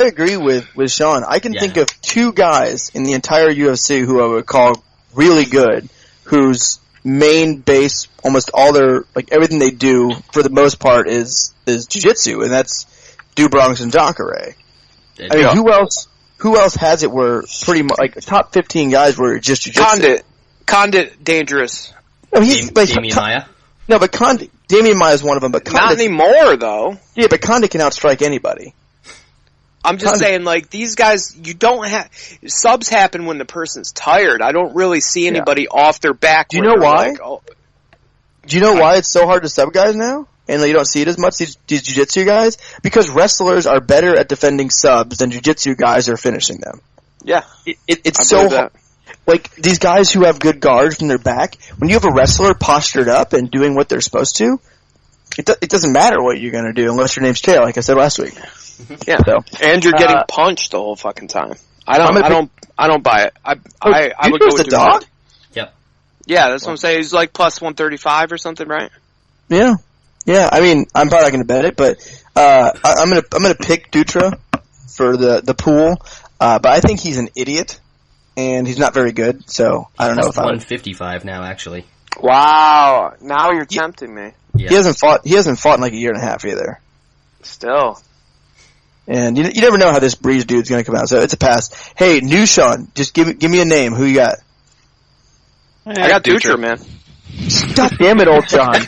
agree with Shaun. I can think of two guys in the entire UFC who I would call really good, whose main base, almost all their, like everything they do for the most part is jiu-jitsu, and that's Do Bronx and Jacare. I mean, who else has it where pretty much, like, top 15 guys were just jiu-jitsu? Condit, dangerous. No, he's, Damian Maia? No, but Damian Maia is one of them, but Not anymore, though. Yeah, but Condit can outstrike anybody. I'm just saying, like, these guys, you don't have... Subs happen when the person's tired. I don't really see anybody off their back. Do you know why? Do you know why it's so hard to sub guys now? And you don't see it as much, these jiu-jitsu guys? Because wrestlers are better at defending subs than jiu-jitsu guys are finishing them. Yeah. It's so hard. Like, these guys who have good guards from their back, when you have a wrestler postured up and doing what they're supposed to, it doesn't matter what you're going to do unless your name's Trey, like I said last week. Yeah. So, and you're getting punched the whole fucking time. I don't buy it. I would go with the dog? Yep. Yeah, that's what I'm saying. He's like plus 135 or something, right? Yeah. Yeah, I mean, I'm probably not going to bet it, but I'm gonna pick Dutra for the pool. But I think he's an idiot, and he's not very good. So I don't know if 155 now, actually. Wow, now you're tempting me. Yeah. He hasn't fought in like a year and a half either. Still. And you never know how this Breeze dude's going to come out, so it's a pass. Hey, new Shaun, just give me a name. Who you got? I got Dutra, man. God damn it, old Shaun.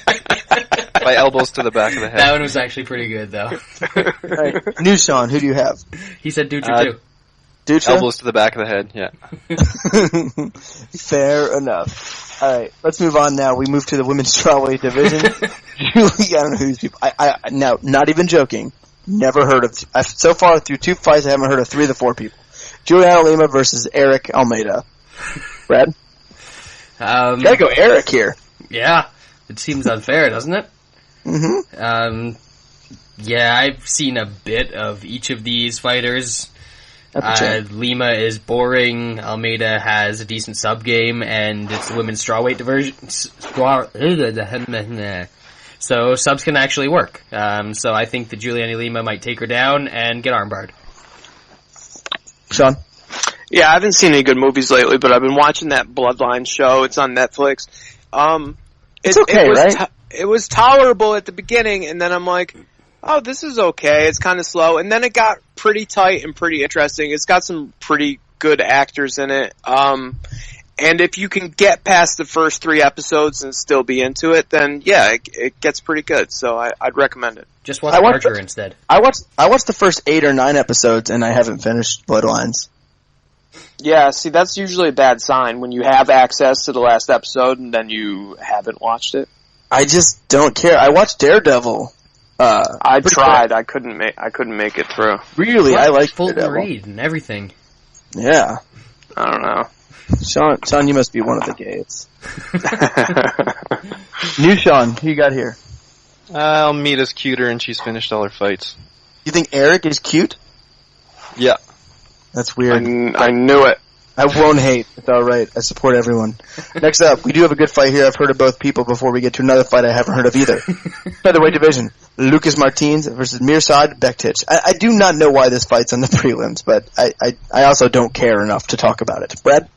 My elbows to the back of the head. That one was actually pretty good, though. Right. New Shaun, who do you have? He said Dutra, too. Dutra? Elbows to the back of the head, yeah. Fair enough. All right, let's move on now. We move to the women's strawweight division. Julie, I don't know who these people. Now, not even joking. Never heard of. So far through 2 fights, I haven't heard of 3 of the 4 people. Juliana Lima versus Eric Almeida. Brad, gotta go Eric here. Yeah, it seems unfair, doesn't it? Mm-hmm. Yeah, I've seen a bit of each of these fighters. Lima is boring. Almeida has a decent sub game, and it's the women's strawweight division. So subs can actually work. So I think that Juliana Lima might take her down and get armbarred. Shaun? Yeah, I haven't seen any good movies lately, but I've been watching that Bloodline show. It's on Netflix. It's okay, right? It was tolerable at the beginning, and then I'm like, oh, this is okay. It's kind of slow. And then it got pretty tight and pretty interesting. It's got some pretty good actors in it. And if you can get past the first 3 episodes and still be into it, then yeah, it gets pretty good. So I'd recommend it. Just watch Archer instead. I watched the first 8 or 9 episodes, and I haven't finished Bloodlines. Yeah, see, that's usually a bad sign when you have access to the last episode and then you haven't watched it. I just don't care. I watched Daredevil. I tried. I couldn't make it through. Really, I like Fulton Reed and everything. Yeah, I don't know. Shaun, you must be one of the gays. New Shaun, who you got here? Almeida's cuter, and she's finished all her fights. You think Eric is cute? Yeah. That's weird. I knew it. I won't hate. It's alright. I support everyone. Next up, we do have a good fight here. I've heard of both people before we get to another fight I haven't heard of either. Featherweight division. Lucas Martins versus Mirsad Bektic. I do not know why this fight's on the prelims, but I also don't care enough to talk about it. Brad?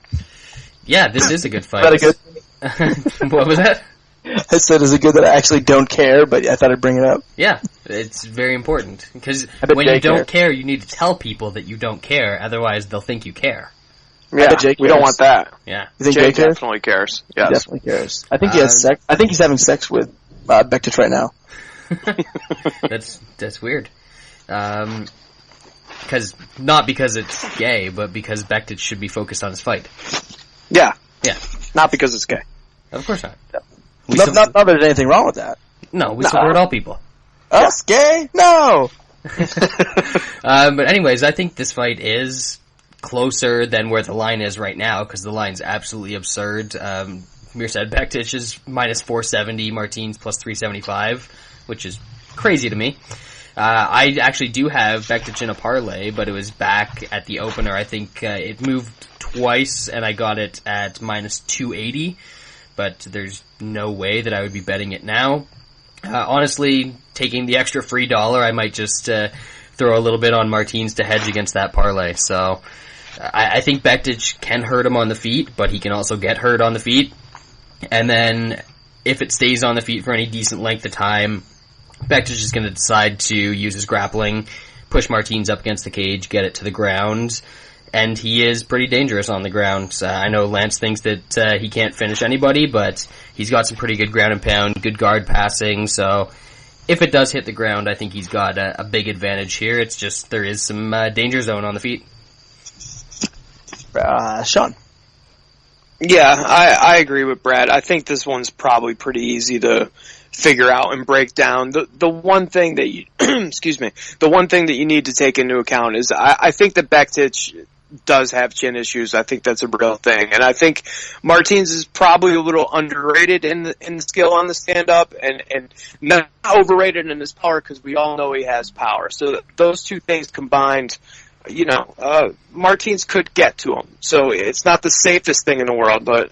Yeah, this is a good fight. Is that a good? What was that? I said, is it good that I actually don't care, but I thought I'd bring it up? Yeah, it's very important. Because I bet when Jay you don't cares. care, you need to tell people that you don't care, otherwise they'll think you care. Yeah, bet Jay we don't cares. want that. Yeah. You think Jay Jay cares? definitely cares. He Yes. definitely cares. I think he has sex. I think he's having sex with Bektic right now. That's weird. Not because it's gay, but because Bektic should be focused on his fight. Yeah. Yeah. Not because it's gay. Of course not. Not that there's anything wrong with that. No, we support all people. Us gay? No. But anyways, I think this fight is closer than where the line is right now, because the line's absolutely absurd. Mirsad Bektic is minus 470, Martins plus 375, which is crazy to me. I actually do have Bektic in a parlay, but it was back at the opener. I think it moved twice, and I got it at minus 280, but there's no way that I would be betting it now. Honestly, taking the extra free dollar, I might just throw a little bit on Martins to hedge against that parlay. So I think Bektic can hurt him on the feet, but he can also get hurt on the feet. And then if it stays on the feet for any decent length of time, Bektic is going to decide to use his grappling, push Martins up against the cage, get it to the ground, and he is pretty dangerous on the ground. I know Lance thinks that he can't finish anybody, but he's got some pretty good ground and pound, good guard passing, so if it does hit the ground, I think he's got a big advantage here. It's just there is some danger zone on the feet. Shaun. Yeah, I agree with Brad. I think this one's probably pretty easy to figure out and break down. The one thing that you, excuse me, the one thing that you need to take into account is I think that Bektic does have chin issues. I think that's a real thing. And I think Martins is probably a little underrated in the skill on the stand-up and not overrated in his power, because we all know he has power. So those two things combined, Martins could get to him. So it's not the safest thing in the world, but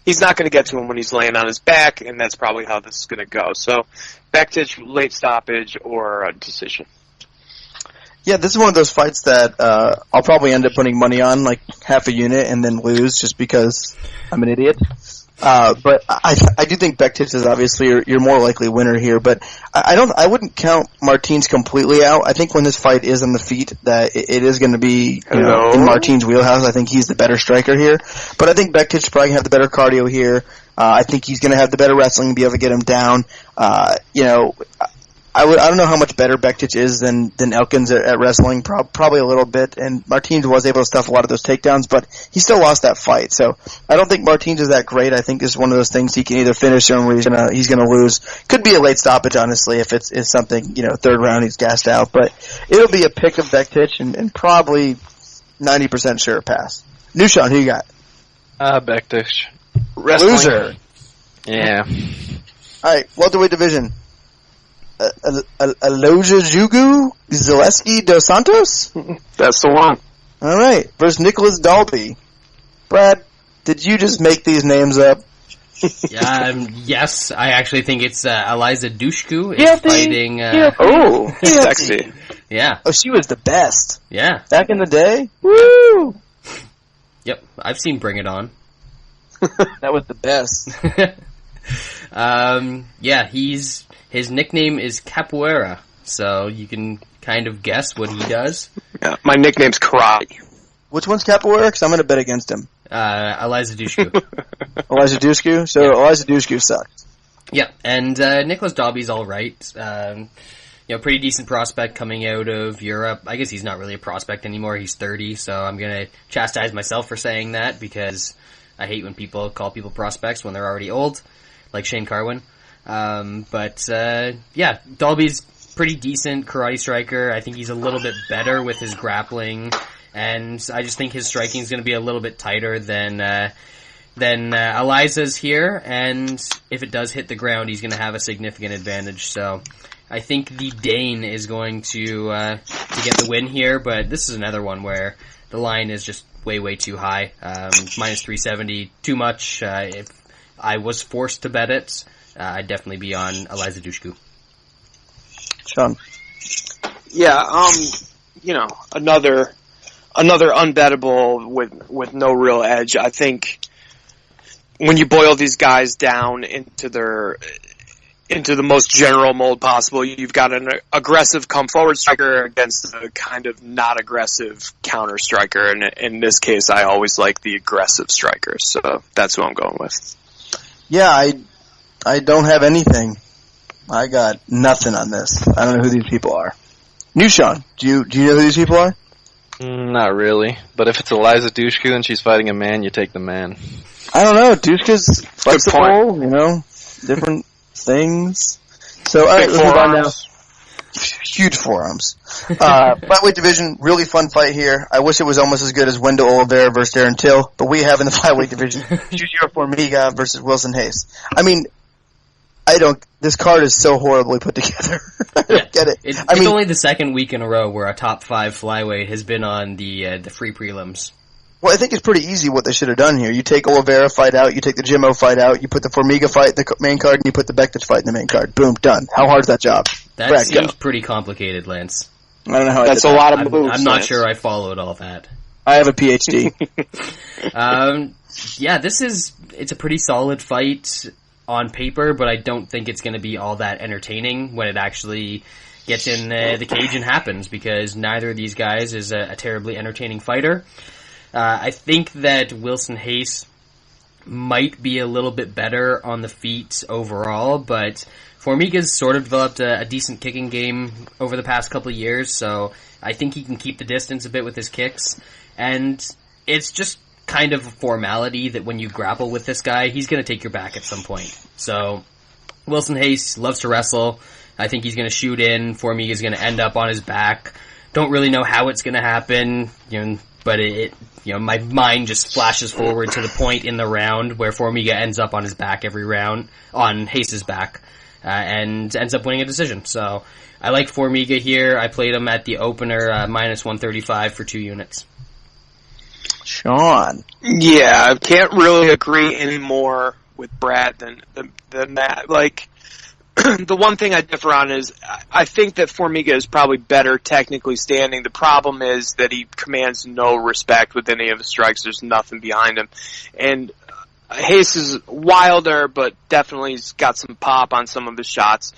he's not going to get to him when he's laying on his back, and that's probably how this is going to go. So Bektic, late stoppage or a decision. Yeah, this is one of those fights that I'll probably end up putting money on, like half a unit, and then lose just because I'm an idiot. But I do think Bektic is obviously your more likely winner here, but I wouldn't count Martins completely out. I think when this fight is on the feet, that it is going to be in Martins' wheelhouse. I think he's the better striker here, but I think Bektic probably have the better cardio here. I think he's going to have the better wrestling and be able to get him down. I don't know how much better Bektic is than Elkins at wrestling, probably a little bit, and Martins was able to stuff a lot of those takedowns, but he still lost that fight, so I don't think Martins is that great. I think this is one of those things he can either finish or he's gonna lose. Could be a late stoppage, honestly, if it's something, third round he's gassed out, but it'll be a pick of Bektic and probably 90% sure pass. New Shaun, who you got? Bektic. Loser. Yeah. Alright, welterweight division. Eliza Dushku, Zaleski dos Santos? That's the one. Alright, versus Nicholas Dalby. Brad, did you just make these names up? Yes, I actually think it's Eliza Dushku is fighting... Oh, sexy. Yeah. Oh, she was the best. Yeah. Back in the day? Woo! Yep, I've seen Bring It On. That was the best. Yeah, his nickname is Capoeira, so you can kind of guess what he does. Yeah, my nickname's Karate. Which one's Capoeira? Because I'm going to bet against him. Eliza Dushku. Eliza Dushku? So Yeah. Eliza Dushku sucks. Yeah, and Nicholas Dalby's alright. Pretty decent prospect coming out of Europe. I guess he's not really a prospect anymore. He's 30, so I'm going to chastise myself for saying that, because I hate when people call people prospects when they're already old, like Shane Carwin. Dalby's pretty decent karate striker. I think he's a little bit better with his grappling, and I just think his striking is going to be a little bit tighter than Eliza's here, and if it does hit the ground, he's going to have a significant advantage. So I think the Dane is going to get the win here, but this is another one where the line is just way too high. Minus 370, too much. If I was forced to bet it, I'd definitely be on Eliza Dushku. Shaun. Yeah, another another unbettable with no real edge. I think when you boil these guys down into the most general mold possible, you've got an aggressive come forward striker against a kind of not aggressive counter striker. And in this case, I always like the aggressive striker. So that's who I'm going with. Yeah, I don't have anything. I got nothing on this. I don't know who these people are. New Shaun, do you know who these people are? Not really. But if it's Eliza Dushku and she's fighting a man, you take the man. I don't know. Dushku's flexible, different things. So, alright, let's move on now. Huge forearms. Flyweight division, really fun fight here. I wish it was almost as good as Wendell Oliveira versus Darren Till, but we have in the flyweight division Junior Formiga versus Wilson Hayes. I mean, this card is so horribly put together. I don't get it. It's only the second week in a row where a top 5 flyweight has been on the free prelims. Well, I think it's pretty easy what they should have done here. You take Oliveira fight out, you take the Jimmo fight out, you put the Formiga fight in the main card, and you put the Bektic fight in the main card. Boom, done. How hard's that job? That seems pretty complicated, Lance. I don't know how that's a lot of moves. I'm not sure I followed all that. I have a PhD. Yeah, it's a pretty solid fight on paper, but I don't think it's going to be all that entertaining when it actually gets in the cage and happens, because neither of these guys is a terribly entertaining fighter. I think that Wilson Hayes might be a little bit better on the feet overall, but Formiga's sort of developed a decent kicking game over the past couple of years, so I think he can keep the distance a bit with his kicks, and it's just kind of a formality that when you grapple with this guy, he's going to take your back at some point. So Wilson Hayes loves to wrestle. I think he's going to shoot in. Formiga's going to end up on his back. Don't really know how it's going to happen, but my mind just flashes forward to the point in the round where Formiga ends up on his back every round, on Hayes' back, and ends up winning a decision. So I like Formiga here. I played him at the opener, minus 135 for 2 units. Shaun. Yeah, I can't really agree any more with Brad than that. Like, the one thing I differ on is I think that Formiga is probably better technically standing. The problem is that he commands no respect with any of his strikes. There's nothing behind him. And Hayes is wilder, but definitely he's got some pop on some of his shots.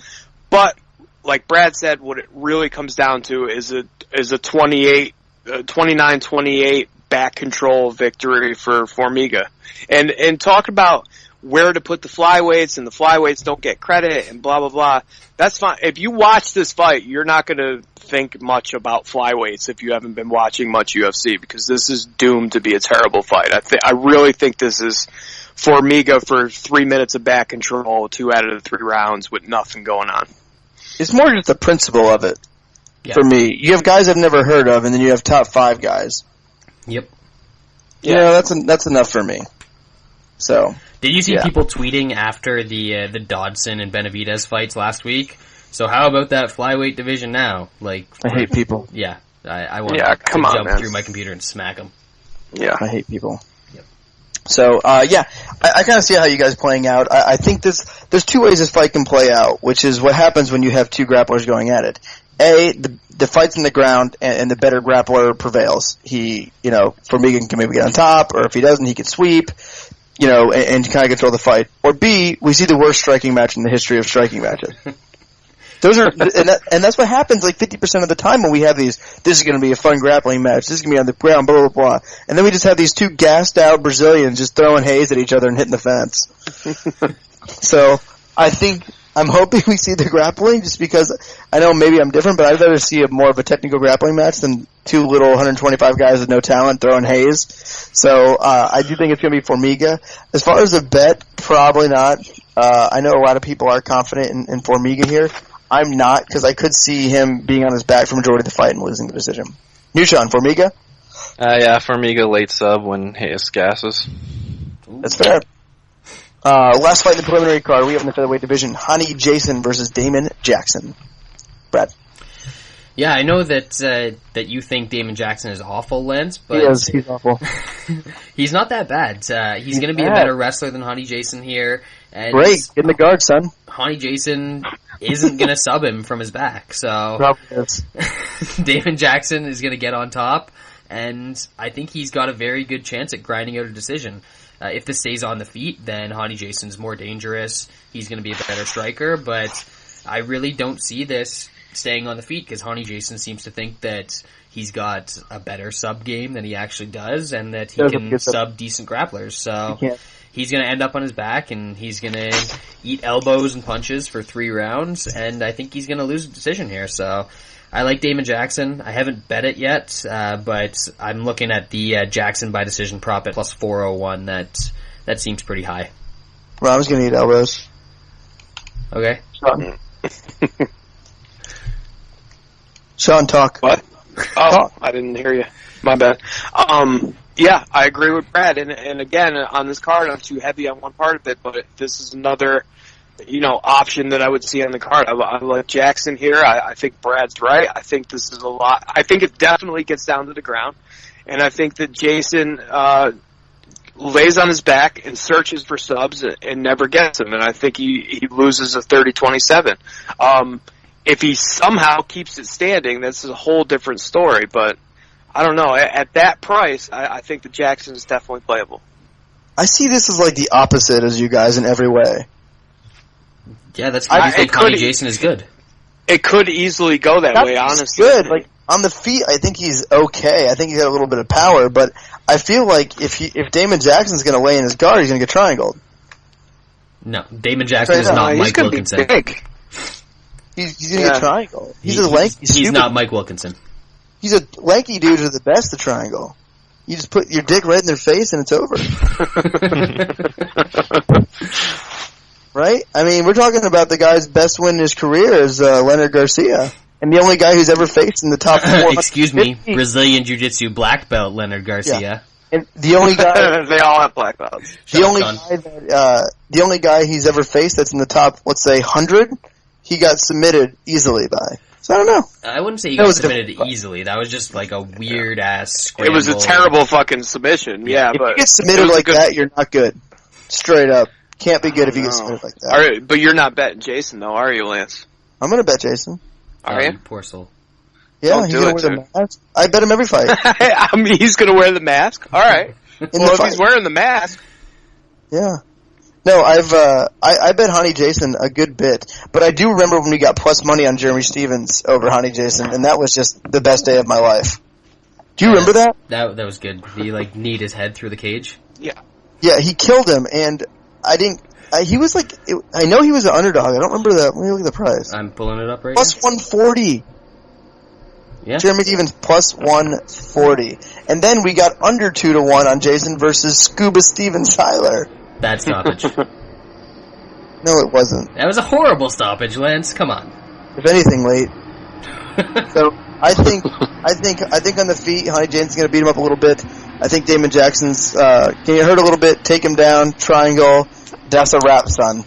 But, like Brad said, what it really comes down to is a 29-28 back control victory for Formiga. And talk about where to put the flyweights, and the flyweights don't get credit, and blah, blah, blah. That's fine. If you watch this fight, you're not going to think much about flyweights if you haven't been watching much UFC, because this is doomed to be a terrible fight. I really think this is Formiga for 3 minutes of back control, 2 out of the 3 rounds with nothing going on. It's more just the principle of it for me. You have guys I've never heard of, and then you have top 5 guys. Yep. Yeah, that's enough for me. So, did you see people tweeting after the Dodson and Benavidez fights last week? So how about that flyweight division now? Like, I hate people. Yeah, I want to jump through my computer and smack them. Yeah, I hate people. Yep. So, I kind of see how you guys playing out. I think there's 2 ways this fight can play out, which is what happens when you have 2 grapplers going at it. The fight's in the ground, and the better grappler prevails. Formiga can maybe get on top, or if he doesn't, he can sweep, and kind of control the fight. Or B, we see the worst striking match in the history of striking matches. Those are, and that's what happens like 50% of the time when we have these. This is going to be a fun grappling match. This is going to be on the ground, blah, blah, blah. And then we just have these 2 gassed out Brazilians just throwing Hayes at each other and hitting the fence. So, I'm hoping we see the grappling, just because I know maybe I'm different, but I'd rather see more of a technical grappling match than 2 little 125 guys with no talent throwing Hayes. So I do think it's going to be Formiga. As far as a bet, probably not. I know a lot of people are confident in Formiga here. I'm not, because I could see him being on his back for majority of the fight and losing the decision. New Shaun, Formiga? Yeah, Formiga late sub when Hayes gasses. That's fair. Last fight in the preliminary card, we have in the featherweight division, Hani Jason versus Damon Jackson. Brad. Yeah, I know that you think Damon Jackson is awful, Lance, but he's awful. He's not that bad. He's going to be a better wrestler than Hani Jason here. And great, get in the guard, son. Hani Jason isn't going to sub him from his back, so probably is. Damon Jackson is going to get on top, and I think he's got a very good chance at grinding out a decision. If this stays on the feet, then Hani Jason's more dangerous. He's going to be a better striker, but I really don't see this staying on the feet because Hani Jason seems to think that he's got a better sub game than he actually does, and that he can sub decent grapplers. So he's going to end up on his back, and he's going to eat elbows and punches for 3 rounds, and I think he's going to lose a decision here. So I like Damon Jackson. I haven't bet it yet, but I'm looking at the Jackson by decision prop at plus 401. That seems pretty high. Rob's going to eat elbows. Okay. Shaun, talk. What? Oh, I didn't hear you. My bad. Yeah, I agree with Brad. And again, on this card, I'm too heavy on one part of it, but this is another, option that I would see on the card. I like Jackson here. I think Brad's right. I think this is a lot. I think it definitely gets down to the ground. And I think that Jason lays on his back and searches for subs and never gets them. And I think he loses a 30-27. If he somehow keeps it standing, that's a whole different story. But I don't know. At that price, I think the Jackson is definitely playable. I see this as like the opposite as you guys in every way. Yeah, that's good. I think Hani Jason is good. It could easily go that way, honestly. Good. Like on the feet, I think he's okay. I think he's got a little bit of power, but I feel like if Damon Jackson's going to lay in his guard, he's going to get triangled. No, Damon Jackson is not Mike Wilkinson. Be big. He's going to get triangle. He's a lanky. He's not Mike Wilkinson. He's a lanky dude who's the best at triangle. You just put your dick right in their face and it's over. Right? I mean, we're talking about the guy's best win in his career is Leonard Garcia. And the only guy who's ever faced in the top 4. Excuse me, Brazilian Jiu-Jitsu black belt Leonard Garcia. Yeah. And the only guy... They all have black belts. The only guy he's ever faced that's in the top, let's say, 100, he got submitted easily by. So I don't know. I wouldn't say he got submitted easily. That was just like a weird-ass scramble. It was a terrible fucking submission, yeah. If but you get submitted like that, you're not good. Straight up. Can't be good if you get submitted like that. But you're not betting Jason, though, are you, Lance? I'm going to bet Jason. Are you? Poor soul. Yeah, he's going to wear the mask. I bet him every fight. I mean, he's going to wear the mask? All right. If he's wearing the mask. Yeah. No, I bet Hani Jason a good bit, but I do remember when we got plus money on Jeremy Stevens over Hani Jason, and that was just the best day of my life. Do you remember that? That was good. He kneed his head through the cage. Yeah. Yeah, he killed him, and he was like, I know he was an underdog. I don't remember that. Let me look at the price. I'm pulling it up right plus now. Plus 140. Yeah. Jeremy Stevens plus 140. And then we got under 2-1 on Jason versus Scuba Steven Seiler. Bad stoppage. No, it wasn't. That was a horrible stoppage, Lance. Come on. If anything, late. So I think on the feet, Hani Jason's going to beat him up a little bit. I think Damon Jackson's can you hurt a little bit, take him down, triangle. That's a wrap, son.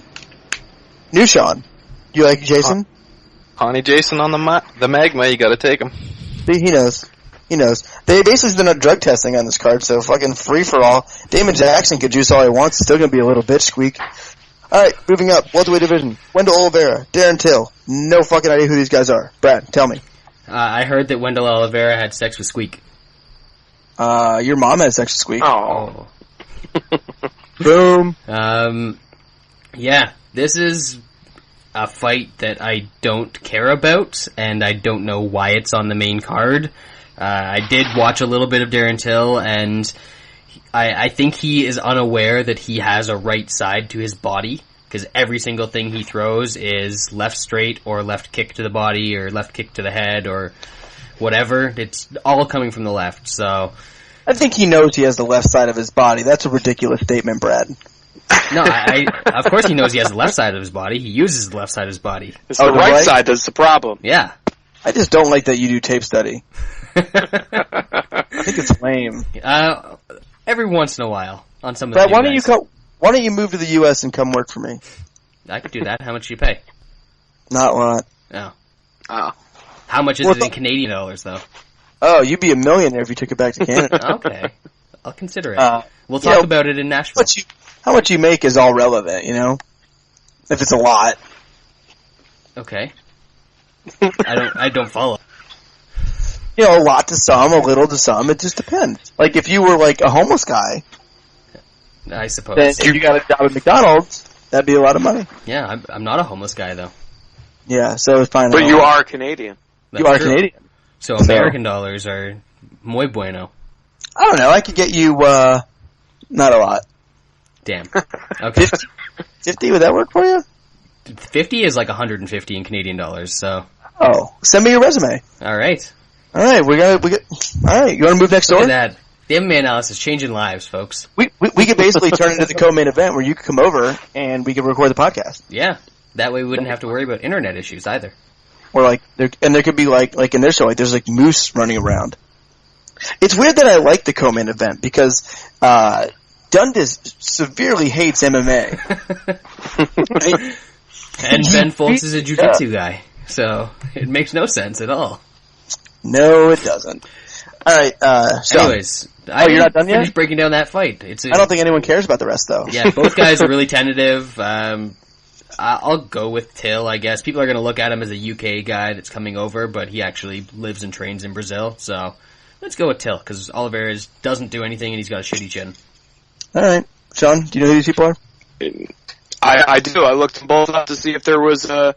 New Shaun. Do you like Jason? Hani Jason on the magma. You got to take him. See, he knows. He knows. They basically done drug testing on this card, so fucking free for all. Damon Jackson could juice all he wants. It's still going to be a little bitch squeak. Alright, moving up. Welterweight division. Wendell Oliveira. Darren Till. No fucking idea who these guys are. Brad, tell me. I heard that Wendell Oliveira had sex with Squeak. Your mom had sex with Squeak. Oh. Boom. Yeah, this is a fight that I don't care about, and I don't know why it's on the main card. I did watch a little bit of Darren Till, and I think he is unaware that he has a right side to his body, because every single thing he throws is left straight, or left kick to the body, or left kick to the head, or whatever. It's all coming from the left, so... I think he knows he has the left side of his body. That's a ridiculous statement, Brad. No, of course he knows he has the left side of his body. He uses the left side of his body. It's the right side that's the problem. Yeah. I just don't like that you do tape study. I think it's lame. Every once in a while on some of Brad, the why don't you move to the U.S. and come work for me? I could do that. How much do you pay? Not a lot. Oh. Oh. How much is it in Canadian dollars, though? Oh, you'd be a millionaire if you took it back to Canada. Okay. I'll consider it. We'll talk about it in Nashville. How much you make is all relevant, you know? If it's a lot. Okay. I don't follow. a lot to some, a little to some. It just depends. Like, if you were, like, a homeless guy, I suppose. then if you got a job at McDonald's, that'd be a lot of money. Yeah, I'm not a homeless guy, though. Yeah, so it's fine. But you are Canadian. You are Canadian. So American dollars are muy bueno. I don't know. I could get you, not a lot. Damn. Okay. 50, would that work for you? 50 is like 150 in Canadian dollars, so. Oh, send me your resume. Alright. Alright, alright, you wanna move next door? Look at that. The MMA Analysis, changing lives, folks. We could basically turn it into the co-main event where you could come over and we could record the podcast. Yeah. That way we wouldn't have to worry about internet issues either. Or like, there could be like in their show, like there's like moose running around. It's weird that I like the co-main event because, Dundas severely hates MMA. And Ben Foltz is a jiu-jitsu guy, so it makes no sense at all. No, it doesn't. Alright, Shaun. Anyways, you're not done yet? Finished breaking down that fight. I don't think anyone cares about the rest, though. Yeah, both guys are really tentative. I'll go with Till, I guess. People are going to look at him as a UK guy that's coming over, but he actually lives and trains in Brazil, so let's go with Till, because Oliveira doesn't do anything and he's got a shitty chin. Alright. Shaun, do you know who these people are? I do. I looked them both up to see if there was a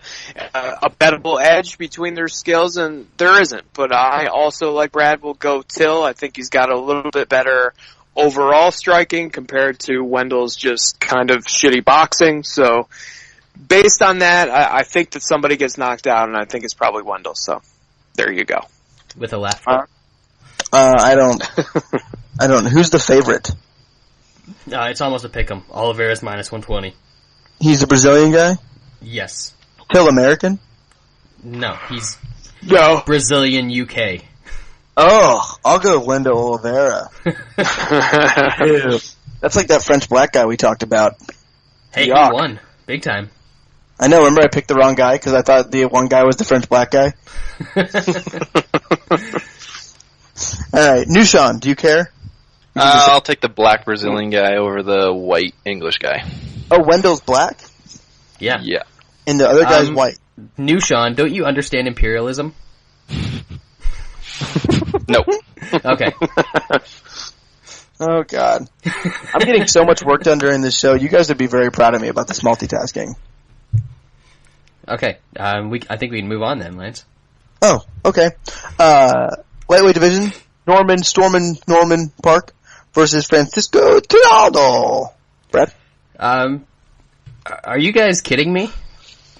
bettable edge between their skills, and there isn't. But I also, like Brad, will go Till. I think he's got a little bit better overall striking compared to Wendell's just kind of shitty boxing. So based on that, I think that somebody gets knocked out, and I think it's probably Wendell. So there you go. With a left. I don't. Who's the favorite? It's almost a pick'em. Oliveira's minus 120. He's the Brazilian guy? Yes. Till American? No, he's No. Brazilian UK. Oh, I'll go Wendell Oliveira. Ew. That's like that French black guy we talked about. Hey, Yuck. he won. Big time. I know, remember I picked the wrong guy because I thought the one guy was the French black guy? Alright, new Shaun, do you care? I'll take the black Brazilian guy over the white English guy. Oh, Wendell's black? Yeah. Yeah. And the other guy's white. New Shaun, don't you understand imperialism? Nope. Okay. Oh, God. I'm getting so much work done during this show. You guys would be very proud of me about this multitasking. Okay. I think we can move on then, Lance. Oh, okay. Lightweight division, Norman Park versus Francisco Trinaldo. Brad? Are you guys kidding me?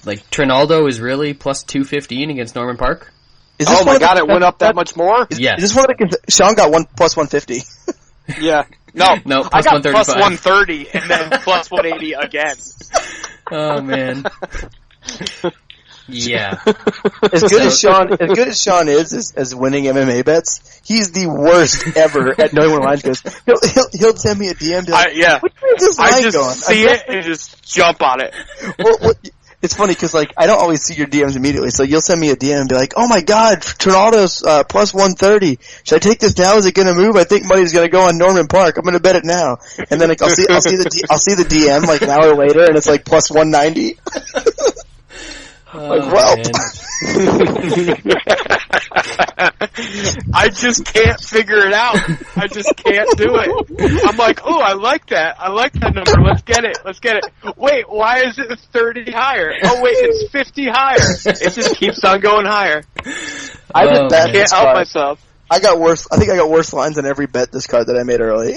Like, Trinaldo is really plus 215 against Norman Park? Is this Oh my God, it went up that much more? Yes. Is this one of the Shaun got plus 150. Yeah. No, No, I plus got plus 135. 130 and then plus 180 again. Oh, man. Yeah. As good as Shaun is as winning MMA bets, he's the worst ever at knowing where lines goes. He'll send me a DM. Like, Yeah. where's this line I just going? see it and just jump on it. Well, it's funny because like I don't always see your DMs immediately, so you'll send me a DM and be like, "Oh my God, Trinaldo's plus 130. Should I take this now? Is it going to move? I think money's going to go on Norman Park. I'm going to bet it now." And then like, I'll see the DM like an hour later, and it's like plus 190. Like, well. I just can't figure it out. I just can't do it. I'm like, oh, I like that. I like that number. Let's get it. Wait, why is it 30 higher? Oh, wait, it's 50 higher. It just keeps on going higher. I can't help myself. I think I got worse lines on every bet this card that I made early.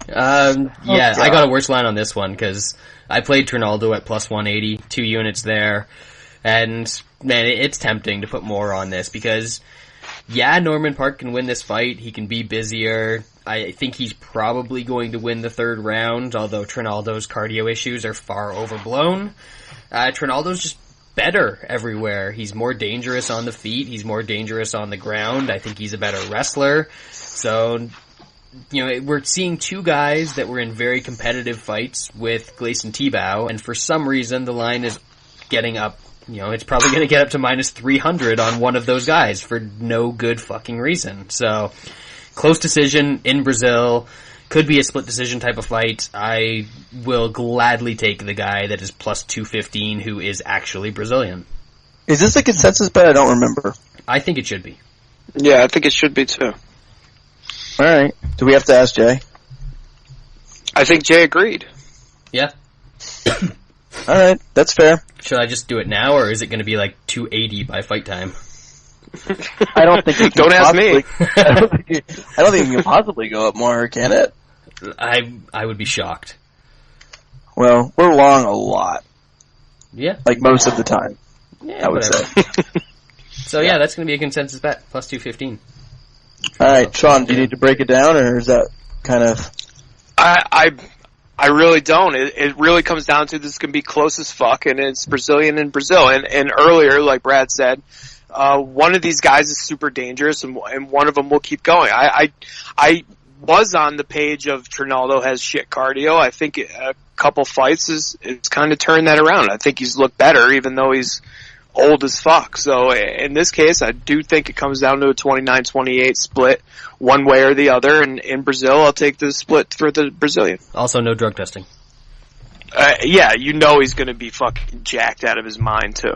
Yeah, I got a worse line on this one because I played Trinaldo at plus 180, 2 units there, and man, it's tempting to put more on this because, yeah, Norman Park can win this fight. He can be busier. I think he's probably going to win the third round, although Trinaldo's cardio issues are far overblown. Trinaldo's just better everywhere. He's more dangerous on the feet. He's more dangerous on the ground. I think he's a better wrestler. So, you know, we're seeing two guys that were in very competitive fights with Gleison Tebow, and for some reason the line is getting up. You know, it's probably going to get up to minus 300 on one of those guys for no good fucking reason. So, close decision in Brazil. Could be a split decision type of fight. I will gladly take the guy that is plus 215 who is actually Brazilian. Is this a consensus bet? I don't remember. I think it should be. Yeah, I think it should be too. All right. Do we have to ask Jay? I think Jay agreed. Yeah. All right, that's fair. Should I just do it now, or is it going to be like 280 by fight time? I don't think. Don't ask me. I don't think it can possibly go up more, can it? I would be shocked. Well, we're long a lot. Yeah. Like most of the time. Yeah, I would say. So yeah, that's going to be a consensus bet, plus 215. All right, Shaun, do you need to break it down, or is that kind of... I really don't. It really comes down to this is going to be close as fuck, and it's Brazilian in Brazil. And earlier, like Brad said, one of these guys is super dangerous, and one of them will keep going. I was on the page of Trinaldo has shit cardio. I think a couple fights is kind of turned that around. I think he's looked better, even though he's old as fuck. So in this case, I do think it comes down to a 29-28 split, one way or the other. And in Brazil, I'll take the split for the Brazilian. Also, no drug testing. Yeah, you know he's going to be fucking jacked out of his mind, too.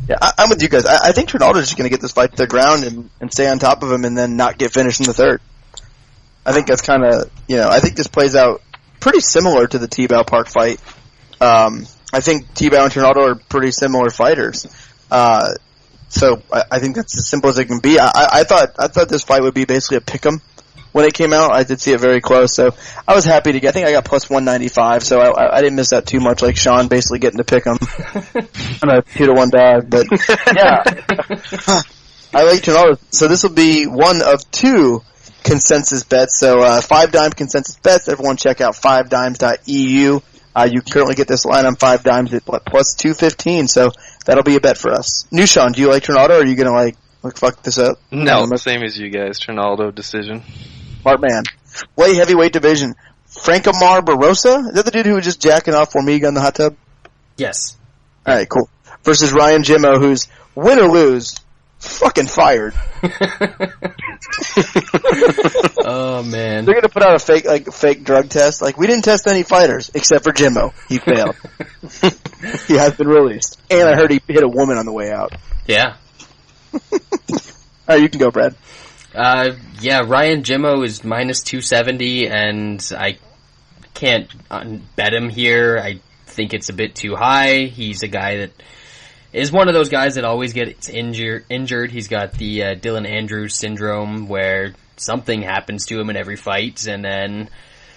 Yeah, I'm with you guys. I think Trinaldo's just going to get this fight to the ground and stay on top of him and then not get finished in the third. I think that's kind of, I think this plays out pretty similar to the T-Bow Park fight. I think T-Bow and Trinaldo are pretty similar fighters. So I think that's as simple as it can be. I thought this fight would be basically a pick'em when it came out. I did see it very close, so I was happy to get. I think I got plus 195, so I didn't miss that too much. Like Shaun basically getting to pick'em on a 2-1 dog, but yeah, I like Trinaldo. So this will be one of two consensus bets. So 5-dime consensus bets. Everyone check out 5dimes.eu. You currently get this line on 5 dimes at plus 215, so that'll be a bet for us. New Shaun, do you like Trinaldo, or are you going to fuck this up? No, same as you guys. Trinaldo decision. Smart man. Light heavyweight division. Francomar Barrosa? Is that the dude who was just jacking off Formiga in the hot tub? Yes. Alright, cool. Versus Ryan Jimmo, who's, win or lose, fucking fired. Oh man. They're gonna put out a fake drug test. Like, we didn't test any fighters except for Jimmo. He failed. He has been released. And I heard he hit a woman on the way out. Yeah. Alright, you can go, Brad. Yeah, Ryan Jimmo is minus 270, and I can't bet him here. I think it's a bit too high. He's a guy that is one of those guys that always gets injured. He's got the Dylan Andrews syndrome, where something happens to him in every fight, and then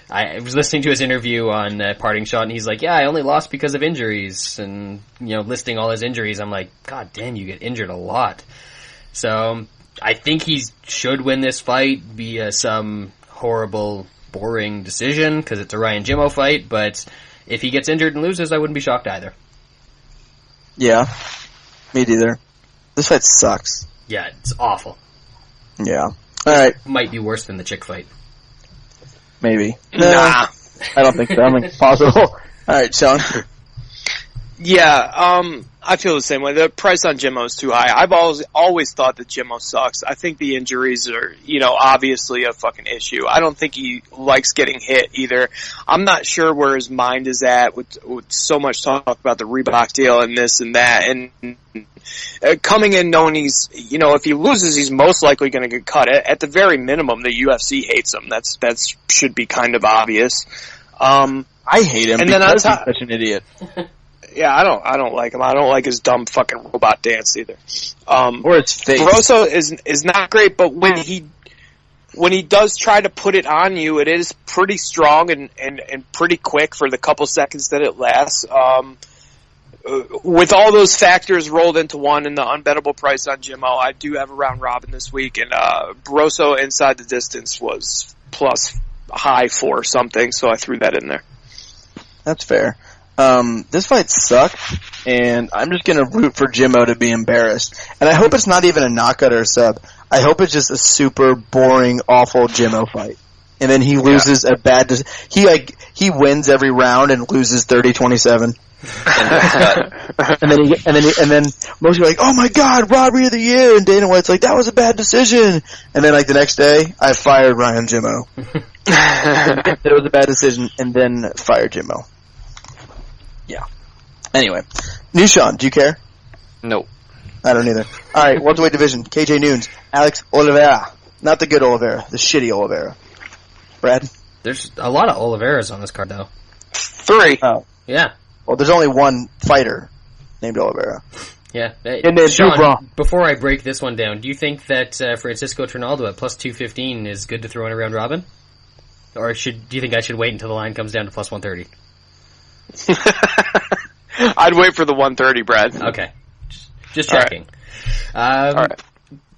I was listening to his interview on Parting Shot, and he's like, yeah, I only lost because of injuries, and, listing all his injuries, I'm like, god damn, you get injured a lot. So, I think he should win this fight via some horrible, boring decision, because it's a Ryan Jimmo fight, but if he gets injured and loses, I wouldn't be shocked either. Yeah, me neither. This fight sucks. Yeah, it's awful. Yeah. Alright. Might be worse than the chick fight. Maybe. Nah. I don't think so. I don't think it's possible. Alright, Shaun. Yeah, I feel the same way. The price on Jimmo is too high. I've always thought that Jimmo sucks. I think the injuries are, obviously a fucking issue. I don't think he likes getting hit either. I'm not sure where his mind is at with so much talk about the Reebok deal and this and that. And coming in knowing he's, if he loses, he's most likely going to get cut. At the very minimum, the UFC hates him. That should be kind of obvious. I hate him and because then he's such an idiot. Yeah, I don't like him. I don't like his dumb fucking robot dance either. Or his face. Barroso is not great, but when he does try to put it on you, it is pretty strong and pretty quick for the couple seconds that it lasts. With all those factors rolled into one and the unbettable price on Jimmo, I do have a round robin this week, and Barroso inside the distance was plus high 4 something, so I threw that in there. That's fair. This fight sucked, and I'm just gonna root for Jimmo to be embarrassed. And I hope it's not even a knockout or a sub. I hope it's just a super boring, awful Jimmo fight. And then he loses a bad... He wins every round and loses 30-27. and then most people are like, oh my god, robbery of the year, and Dana White's like, that was a bad decision. And then the next day, I fired Ryan Jimmo. It was a bad decision, and then fired Jimmo. Yeah. Anyway, new Shaun, do you care? Nope. I don't either. All right, welterweight division. KJ Noons, Alex Oliveira. Not the good Oliveira, the shitty Oliveira. Brad? There's a lot of Oliveiras on this card, though. 3. Oh. Yeah. Well, there's only one fighter named Oliveira. Yeah. And then Shaun, before I break this one down, do you think that Francisco Trinaldo at plus 215 is good to throw in a round robin? Or do you think I should wait until the line comes down to plus 130? I'd wait for the 130, Brad. Okay. Just checking. All right.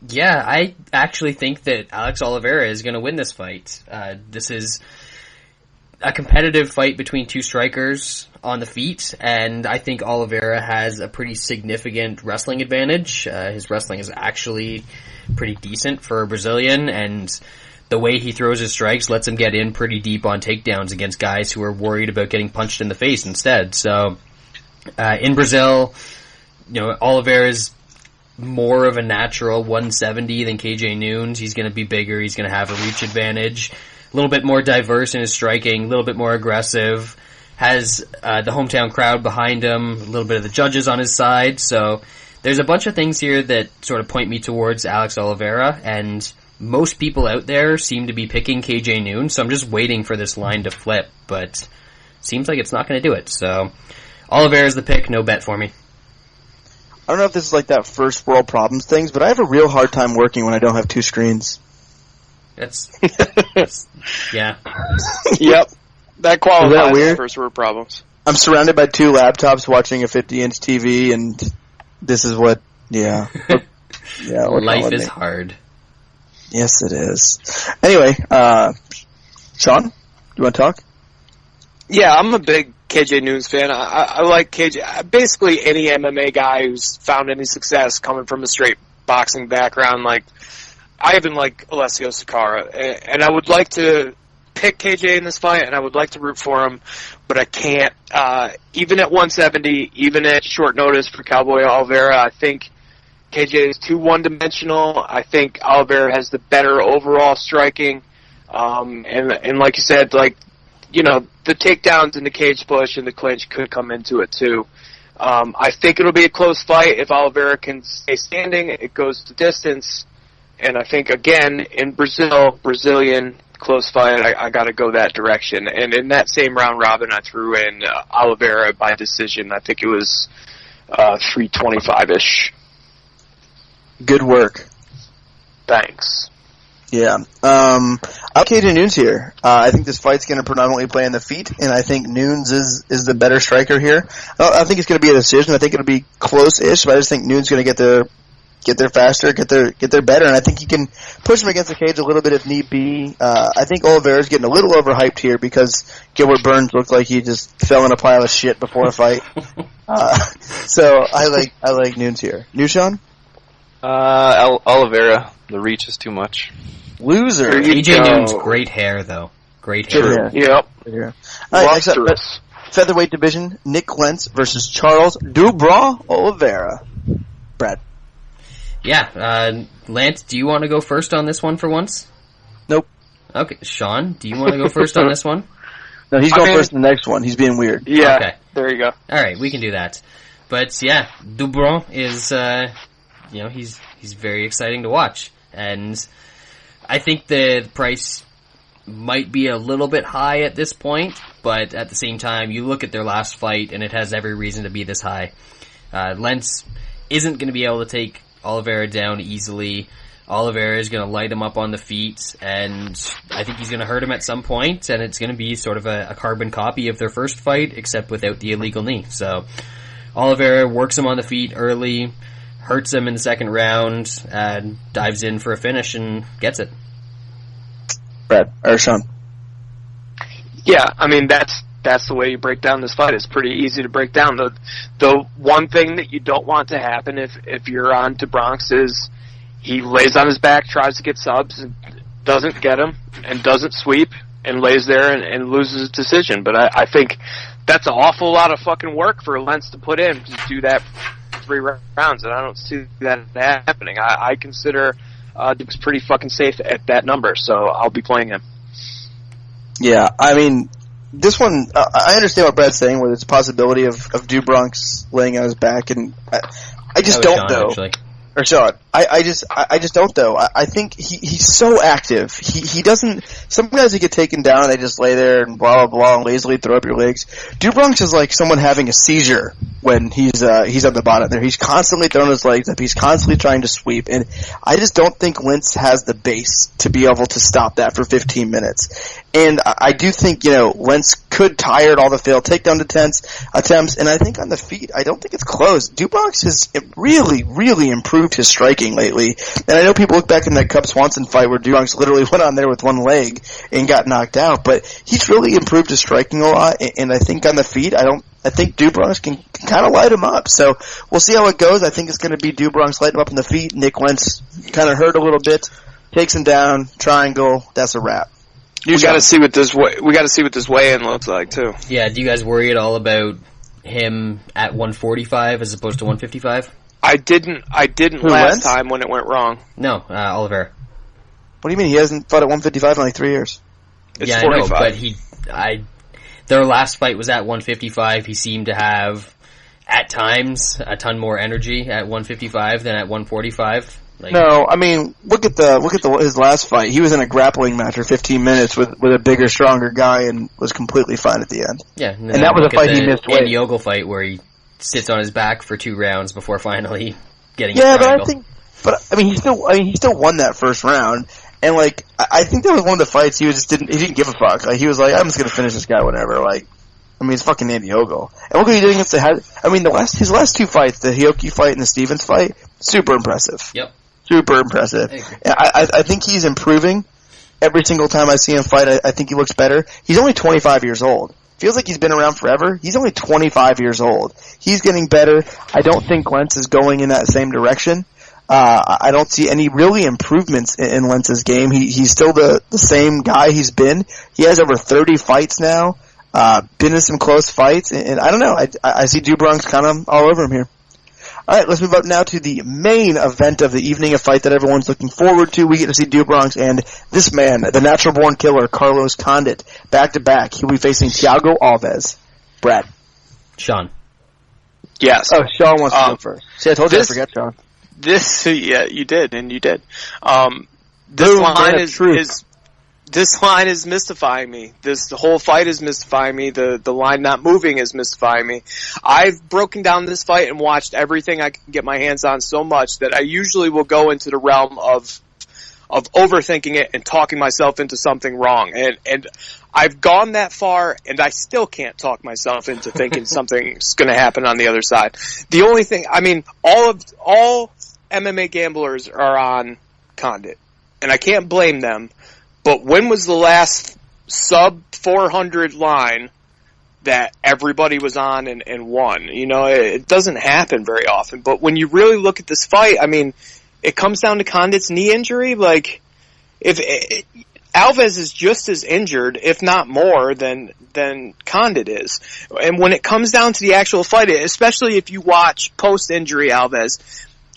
Yeah, I actually think that Alex Oliveira is going to win this fight. This is a competitive fight between two strikers on the feet, and I think Oliveira has a pretty significant wrestling advantage. His wrestling is actually pretty decent for a Brazilian, and the way he throws his strikes lets him get in pretty deep on takedowns against guys who are worried about getting punched in the face instead. So, in Brazil, Oliveira's more of a natural 170 than KJ Noons. He's going to be bigger. He's going to have a reach advantage. A little bit more diverse in his striking, a little bit more aggressive. Has the hometown crowd behind him, a little bit of the judges on his side. So there's a bunch of things here that sort of point me towards Alex Oliveira, and most people out there seem to be picking KJ Noons, so I'm just waiting for this line to flip, but seems like it's not going to do it. So Oliveira's the pick, no bet for me. I don't know if this is like that first world problems things, but I have a real hard time working when I don't have two screens. That's yeah. Yep. That qualifies that weird? as first world problems. I'm surrounded by two laptops watching a 50-inch TV, and this is what, yeah. Life is hard. Yes, it is. Anyway, Shaun, you want to talk? Yeah, I'm a big KJ Noons fan. I like KJ. Basically, any MMA guy who's found any success coming from a straight boxing background, like I even like Alessio Sakara, and I would like to pick KJ in this fight, and I would like to root for him, but I can't. Even at 170, even at short notice for Cowboy Oliveira, I think KJ is too one-dimensional. I think Oliveira has the better overall striking, and like you said, the takedowns and the cage push and the clinch could come into it too. I think it'll be a close fight. If Oliveira can stay standing, it goes to distance. And I think, again, in Brazilian close fight, I got to go that direction. And in that same round robin, I threw in Oliveira by decision. I think it was 325-ish. Good work. Thanks. Yeah. I'll KJ Noons here. I think this fight's going to predominantly play on the feet, and I think Noons is the better striker here. I think it's going to be a decision. I think it'll be close-ish, but I just think Noons is going to get there faster, get there better, and I think he can push him against the cage a little bit if need be. I think Oliveira's getting a little overhyped here because Gilbert Burns looked like he just fell in a pile of shit before a fight. So I like Noons here. New Shaun? Oliveira. The reach is too much. Loser. KJ Noons, great hair though. Great hair. Yep. All right, next up, featherweight division, Nick Lentz versus Charles Do Bronx Oliveira. Brad. Yeah, Lance, do you want to go first on this one for once? Nope. Okay, Shaun, do you want to go first on this one? No, he's going first in the next one. He's being weird. Yeah, okay. There you go. All right, we can do that. But yeah, Do Bronx is, he's very exciting to watch. And I think the price might be a little bit high at this point, but at the same time, you look at their last fight, and it has every reason to be this high. Lentz isn't going to be able to take Oliveira down easily. Oliveira is going to light him up on the feet, and I think he's going to hurt him at some point, and it's going to be sort of a carbon copy of their first fight, except without the illegal knee. So Oliveira works him on the feet early, hurts him in the second round, and dives in for a finish and gets it. Brad, or Shaun. Yeah, I mean, that's the way you break down this fight. It's pretty easy to break down. The one thing that you don't want to happen if you're on Do Bronx is he lays on his back, tries to get subs, and doesn't get him, and doesn't sweep, and lays there and loses his decision. But I think that's an awful lot of fucking work for Lentz to put in to do that 3 rounds, and I don't see that happening. I consider Duke's pretty fucking safe at that number, so I'll be playing him. Yeah, I mean, this one, I understand what Brad's saying, where there's a possibility of Do Bronx laying on his back, and I just don't, though. Actually. Or Shaun. I just don't, though. I think he's so active. He doesn't. Some guys who get taken down, they just lay there and blah blah blah and lazily throw up your legs. Do Bronx is like someone having a seizure when he's on the bottom there. He's constantly throwing his legs up. He's constantly trying to sweep, and I just don't think Lentz has the base to be able to stop that for 15 minutes. And I do think Lentz could tire all the failed takedown attempts, and I think on the feet, I don't think it's close. Do Bronx has really, really improved his striking lately, and I know people look back in that Cub Swanson fight where Bronx literally went on there with one leg and got knocked out, but he's really improved his striking a lot, and I think on the feet, I think Do Bronx can kind of light him up. So we'll see how it goes. I think it's going to be Do Bronx light him up in the feet. Nick Lentz kind of hurt a little bit, takes him down, triangle. That's a wrap. We got to see what this weigh-in looks like too. Yeah. Do you guys worry at all about him at 145 as opposed to 155? I didn't last time when it went wrong. No, Oliveira. What do you mean he hasn't fought at 155 in like 3 years? It's yeah, 45. I know, but their last fight was at 155. He seemed to have, at times, a ton more energy at 155 than at 145. No, I mean, look at his last fight. He was in a grappling match for 15 minutes with a bigger, stronger guy and was completely fine at the end. Yeah, and that was a fight he missed weight. And Yogle fight where he sits on his back for 2 rounds before finally getting. Yeah, but I mean, he still won that first round. And I think that was one of the fights he didn't give a fuck. Like he was like, I'm just gonna finish this guy, whatever. Like, I mean, it's fucking Andy Ogle. And look what he did against his last 2 fights, the Hioki fight and the Stevens fight, super impressive. Yep. Super impressive. I think he's improving every single time I see him fight. I think he looks better. He's only 25 years old. Feels like he's been around forever. He's only 25 years old. He's getting better. I don't think Lentz is going in that same direction. I don't see any really improvements in Lentz's game. He's still the same guy he's been. He has over 30 fights now, been in some close fights, and I don't know. I see Do Bronx kind of all over him here. Alright, let's move up now to the main event of the evening, a fight that everyone's looking forward to. We get to see Do Bronx and this man, the natural-born killer, Carlos Condit, back-to-back. He'll be facing Thiago Alves. Brad. Shaun. Yes. Oh, Shaun wants to go first. See, I told you I forget, Shaun. Yeah, you did, and you did. This line is mystifying me. This whole fight is mystifying me. The line not moving is mystifying me. I've broken down this fight and watched everything I can get my hands on so much that I usually will go into the realm of overthinking it and talking myself into something wrong. And I've gone that far, and I still can't talk myself into thinking something's going to happen on the other side. The only thing, I mean, all MMA gamblers are on Condit, and I can't blame them. But when was the last sub 400 line that everybody was on and won? You know, it doesn't happen very often. But when you really look at this fight, I mean, it comes down to Condit's knee injury. Like, Alves is just as injured, if not more, than Condit is. And when it comes down to the actual fight, especially if you watch post-injury Alves,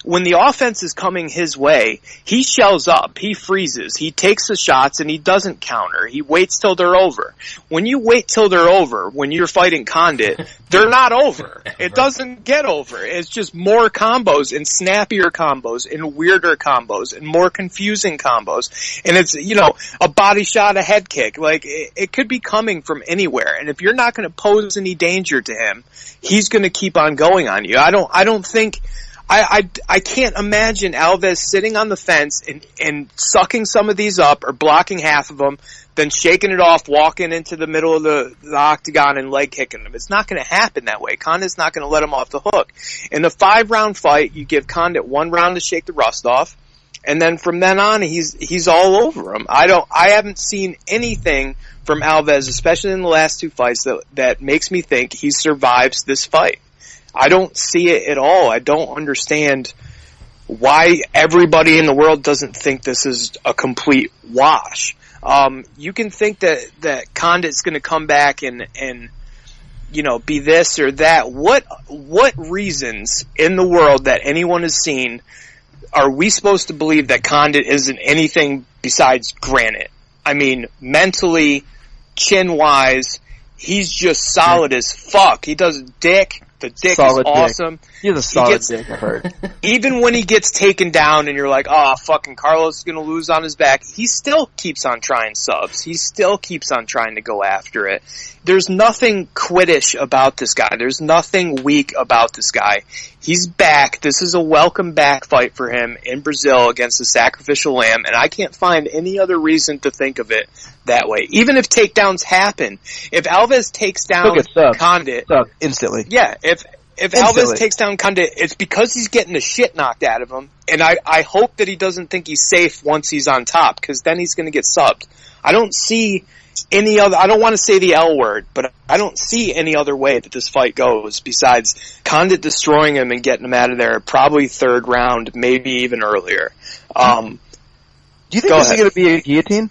when the offense is coming his way, he shells up, he freezes, he takes the shots, and he doesn't counter. He waits till they're over. When you wait till they're over, when you're fighting Condit, they're not over. It doesn't get over. It's just more combos and snappier combos and weirder combos and more confusing combos. And it's, you know, a body shot, a head kick. Like, it could be coming from anywhere. And if you're not going to pose any danger to him, he's going to keep on going on you. I don't think... I can't imagine Alves sitting on the fence and sucking some of these up or blocking half of them, then shaking it off, walking into the middle of the octagon and leg kicking them. It's not going to happen that way. Condit's not going to let him off the hook. In the 5-round fight, you give Condit 1 round to shake the rust off, and then from then on, he's all over him. I haven't seen anything from Alves, especially in the last 2 fights, that makes me think he survives this fight. I don't see it at all. I don't understand why everybody in the world doesn't think this is a complete wash. You can think that Condit's going to come back and you know, be this or that. What reasons in the world that anyone has seen are we supposed to believe that Condit isn't anything besides granite? I mean, mentally, chin-wise, he's just solid as fuck. He doesn't dick. The dick solid is awesome. Dick. He has a solid dick, I heard. Even when he gets taken down and you're like, oh, fucking Carlos is going to lose on his back, he still keeps on trying subs. He still keeps on trying to go after it. There's nothing quittish about this guy. There's nothing weak about this guy. He's back. This is a welcome back fight for him in Brazil against the sacrificial lamb, and I can't find any other reason to think of it that way. Even if takedowns happen. If Alves takes down Condit... instantly. Yeah, if Alves takes down Condit, it's because he's getting the shit knocked out of him, and I hope that he doesn't think he's safe once he's on top, because then he's going to get subbed. I don't see any other... I don't want to say the L word, but I don't see any other way that this fight goes besides Condit destroying him and getting him out of there probably third round, maybe even earlier. Do you think this is going to be a guillotine?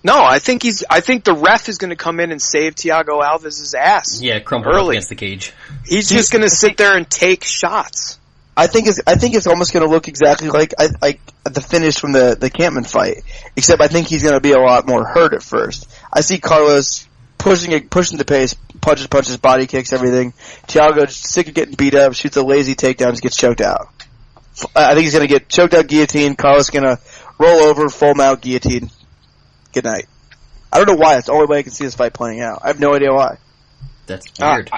No, I think the ref is going to come in and save Thiago Alves' ass. Yeah, crumple up against the cage. He's just going to sit there and take shots. I think it's almost going to look exactly like the finish from the Campman fight, except I think he's going to be a lot more hurt at first. I see Carlos pushing the pace, punches, body kicks, everything. Thiago, sick of getting beat up, shoots a lazy takedowns, gets choked out. I think he's going to get choked out, guillotine. Carlos is going to roll over, full mount, guillotine. Good night. I don't know why. It's the only way I can see this fight playing out. I have no idea why. That's weird.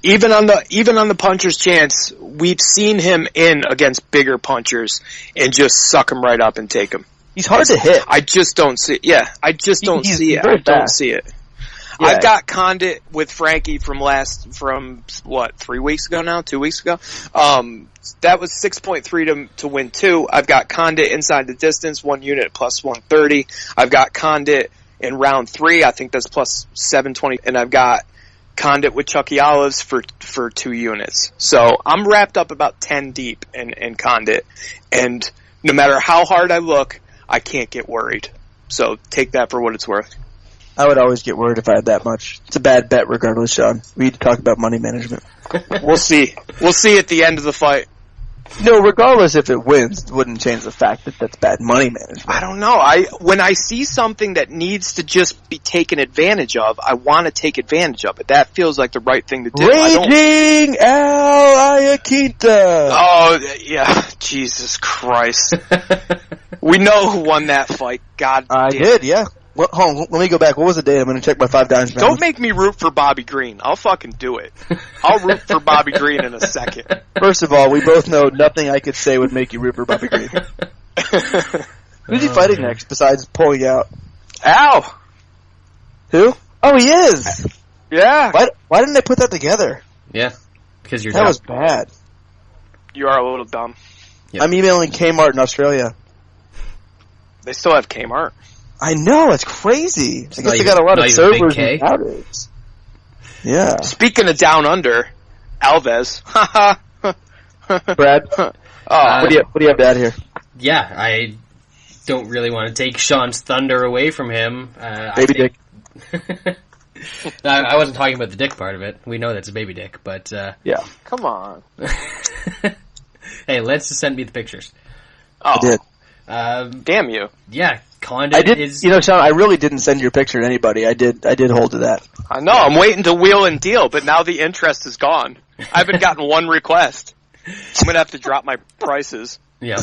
Even on the puncher's chance, we've seen him in against bigger punchers and just suck him right up and take him. He's hard to hit. I just don't see. Yeah, I just don't see it. I don't see it. Yeah. I've got Condit with Frankie from 3 weeks ago now, 2 weeks ago. That was 6.3 to win 2. I've got Condit inside the distance, 1 unit plus 130. I've got Condit in round 3. I think that's plus 720. And I've got Condit with Chucky Olives for 2 units. So I'm wrapped up about 10 deep in Condit. And no matter how hard I look, I can't get worried. So take that for what it's worth. I would always get worried if I had that much. It's a bad bet regardless, Shaun. We need to talk about money management. We'll see. We'll see at the end of the fight. No, regardless if it wins, it wouldn't change the fact that that's bad money management. I don't know. When I see something that needs to just be taken advantage of, I want to take advantage of it. That feels like the right thing to do. Raging Al Iaquinta! Oh, yeah. Jesus Christ. We know who won that fight. God damn. I did, yeah. Well, hold on, let me go back. What was the date? I'm going to check my 5 dimes. Don't make me root for Bobby Green. I'll fucking do it. I'll root for Bobby Green in a second. First of all, we both know nothing I could say would make you root for Bobby Green. Who's he fighting next besides pulling out? Al! Who? Oh, he is! Yeah. Why didn't they put that together? Yeah, because you're dumb. That was bad. You are a little dumb. Yep. I'm emailing Kmart in Australia. They still have Kmart. I know, it's crazy. I guess they got a lot of servers nowadays. Yeah. Speaking of down under, Alves. Brad, what do you have to add here? Yeah, I don't really want to take Shaun's thunder away from him. Baby dick. I wasn't talking about the dick part of it. We know that's a baby dick, but yeah. Come on. Hey, Lance just sent me the pictures. I did. Damn you. Yeah, Condit is... You know, Shaun, I really didn't send your picture to anybody. I did hold to that. I know, I'm waiting to wheel and deal, but now the interest is gone. I haven't gotten one request. I'm gonna have to drop my prices. Yeah.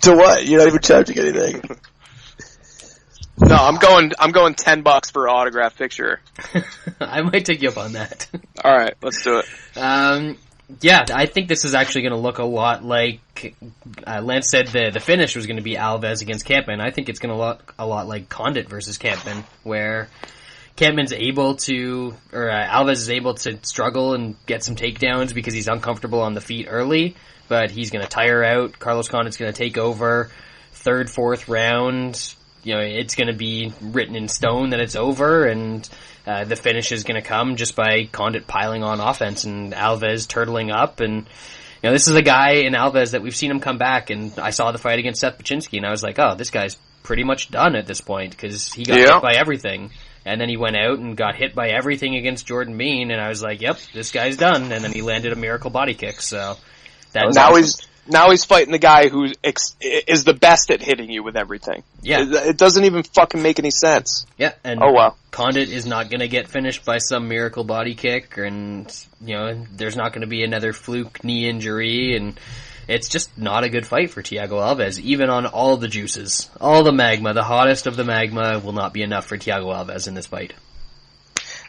To what? You're not even charging anything. No, I'm going $10 for an autograph picture. I might take you up on that. Alright, let's do it. Yeah, I think this is actually going to look a lot like Lance said the finish was going to be Alves against Campman. I think it's going to look a lot like Condit versus Campman, where Campman's able to, or Alves is able to struggle and get some takedowns because he's uncomfortable on the feet early, but he's going to tire out. Carlos Condit's going to take over. 3rd, 4th round, you know, it's going to be written in stone that it's over, and the finish is going to come just by Condit piling on offense and Alves turtling up. And, you know, this is a guy in Alves that we've seen him come back, and I saw the fight against Seth Paczynski, and I was like, oh, this guy's pretty much done at this point, because he got hit by everything. And then he went out and got hit by everything against Jordan Bean, and I was like, yep, this guy's done. And then he landed a miracle body kick, so... Now he's fighting the guy who is the best at hitting you with everything. Yeah. It doesn't even fucking make any sense. Yeah, and oh wow. Condit is not going to get finished by some miracle body kick, and there's not going to be another fluke knee injury, and it's just not a good fight for Thiago Alves, even on all the juices. All the magma, the hottest of the magma, will not be enough for Thiago Alves in this fight.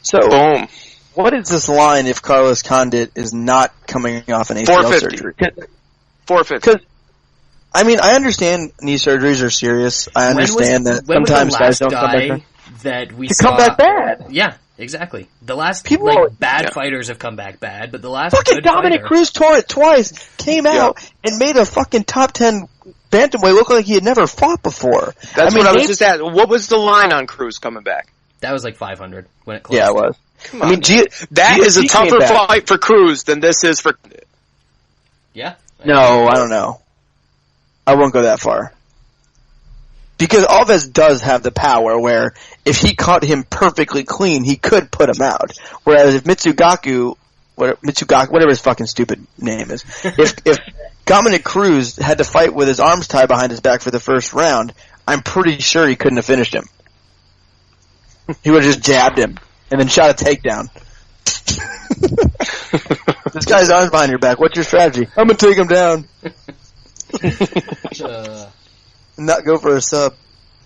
So, boom. What is this line if Carlos Condit is not coming off an ACL surgery? 450. Because, I mean, I understand knee surgeries are serious. I understand that sometimes guys don't come back. That we come back bad. Yeah, exactly. The last bad fighters have come back bad, but the last fucking Dominic Cruz tore it twice, came out and made a fucking top 10 bantamweight look like he had never fought before. That's what I was just asking. What was the line on Cruz coming back? That was like 500 when it closed. Yeah, it was. Come on, I mean, that is a tougher fight for Cruz than this is for. Yeah. No, I don't know. I won't go that far. Because Alves does have the power where if he caught him perfectly clean, he could put him out. Whereas if Mitsugaku, whatever his fucking stupid name is, if Dominic Cruz had to fight with his arms tied behind his back for the first round, I'm pretty sure he couldn't have finished him. He would have just jabbed him and then shot a takedown. This guy's arms behind your back. What's your strategy? I'm gonna take him down. Not go for a sub.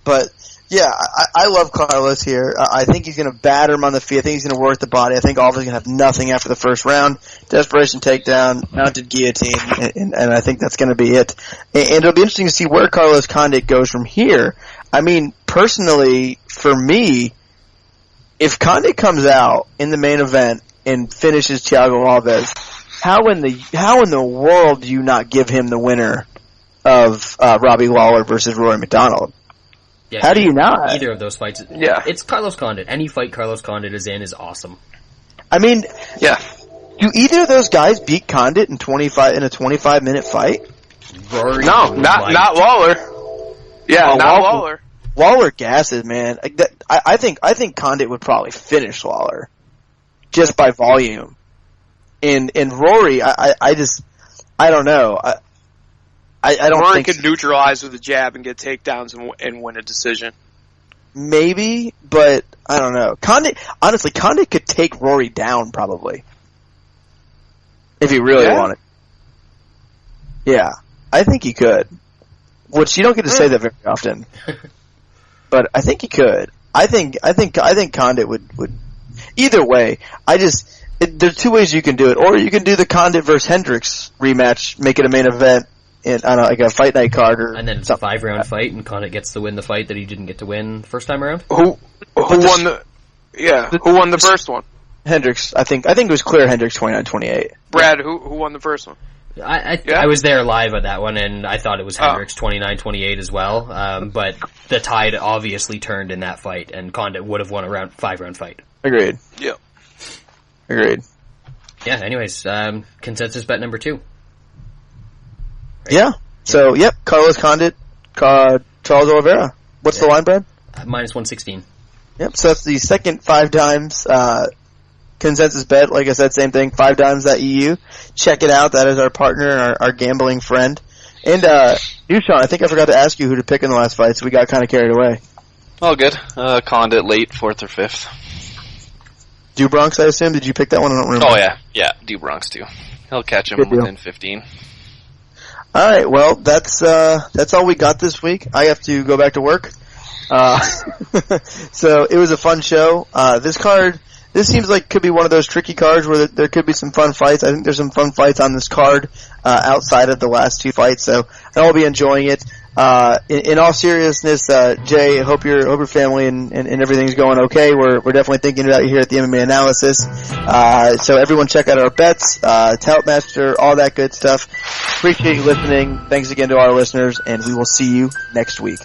But yeah, I love Carlos here. I think he's gonna batter him on the feet. I think he's gonna work the body. I think Alves is gonna have nothing after the first round. Desperation takedown, mounted guillotine, and I think that's gonna be it. And it'll be interesting to see where Carlos Condit goes from here. I mean, personally, for me, if Condit comes out in the main event and finishes Thiago Alves, how in the world do you not give him the winner of Robbie Lawler versus Rory McDonald? Yeah, how do you not? Either of those fights. Yeah. It's Carlos Condit. Any fight Carlos Condit is in is awesome. I mean, yeah. Do either of those guys beat Condit in a 25-minute fight? Rory no, not Lawler. Yeah, not Lawler. Lawler gasses, man. I think Condit would probably finish Lawler just by volume. And Rory, I don't know. I don't Rory think could neutralize with a jab and get takedowns and win a decision. Maybe, but I don't know. Condit could take Rory down probably if he really wanted. Yeah, I think he could. Which you don't get to say that very often. But I think he could. I think Condit would. Either way, there's two ways you can do it, or you can do the Condit versus Hendricks rematch, make it a main event in like a fight night card, and then it's a 5-round fight, and Condit gets to win the fight that he didn't get to win the first time around. Who won the first one? Hendricks. I think it was clear Hendricks 29-28. Brad, who won the first one? I was there live at that one, and I thought it was Hendricks 29-28 as well. But the tide obviously turned in that fight, and Condit would have won a 5-round fight. Agreed. Yeah. Agreed. Yeah. Anyways, consensus bet number 2. Right? Yeah. So Carlos Condit, Charles Oliveira. What's the line, Brad? -116. Yep. So that's the second 5 times. Consensus bet, like I said, same thing, 5 times that EU. Check it out. That is our partner, our gambling friend. And, you, Shaun, I think I forgot to ask you who to pick in the last fight, so we got kind of carried away. All good. Condit late, 4th or 5th. Do Bronx, I assume? Did you pick that one? I don't remember. Oh, yeah. Yeah, Do Bronx, too. He'll catch him within 15. Alright, well, that's all we got this week. I have to go back to work. So, it was a fun show. This seems like could be one of those tricky cards where there could be some fun fights. I think there's some fun fights on this card outside of the last 2 fights, so I'll be enjoying it. In all seriousness, Jay, I hope your family and everything's going okay. We're definitely thinking about you here at the MMA Analysis. So everyone check out our bets, Toutmaster, all that good stuff. Appreciate you listening. Thanks again to our listeners, and we will see you next week.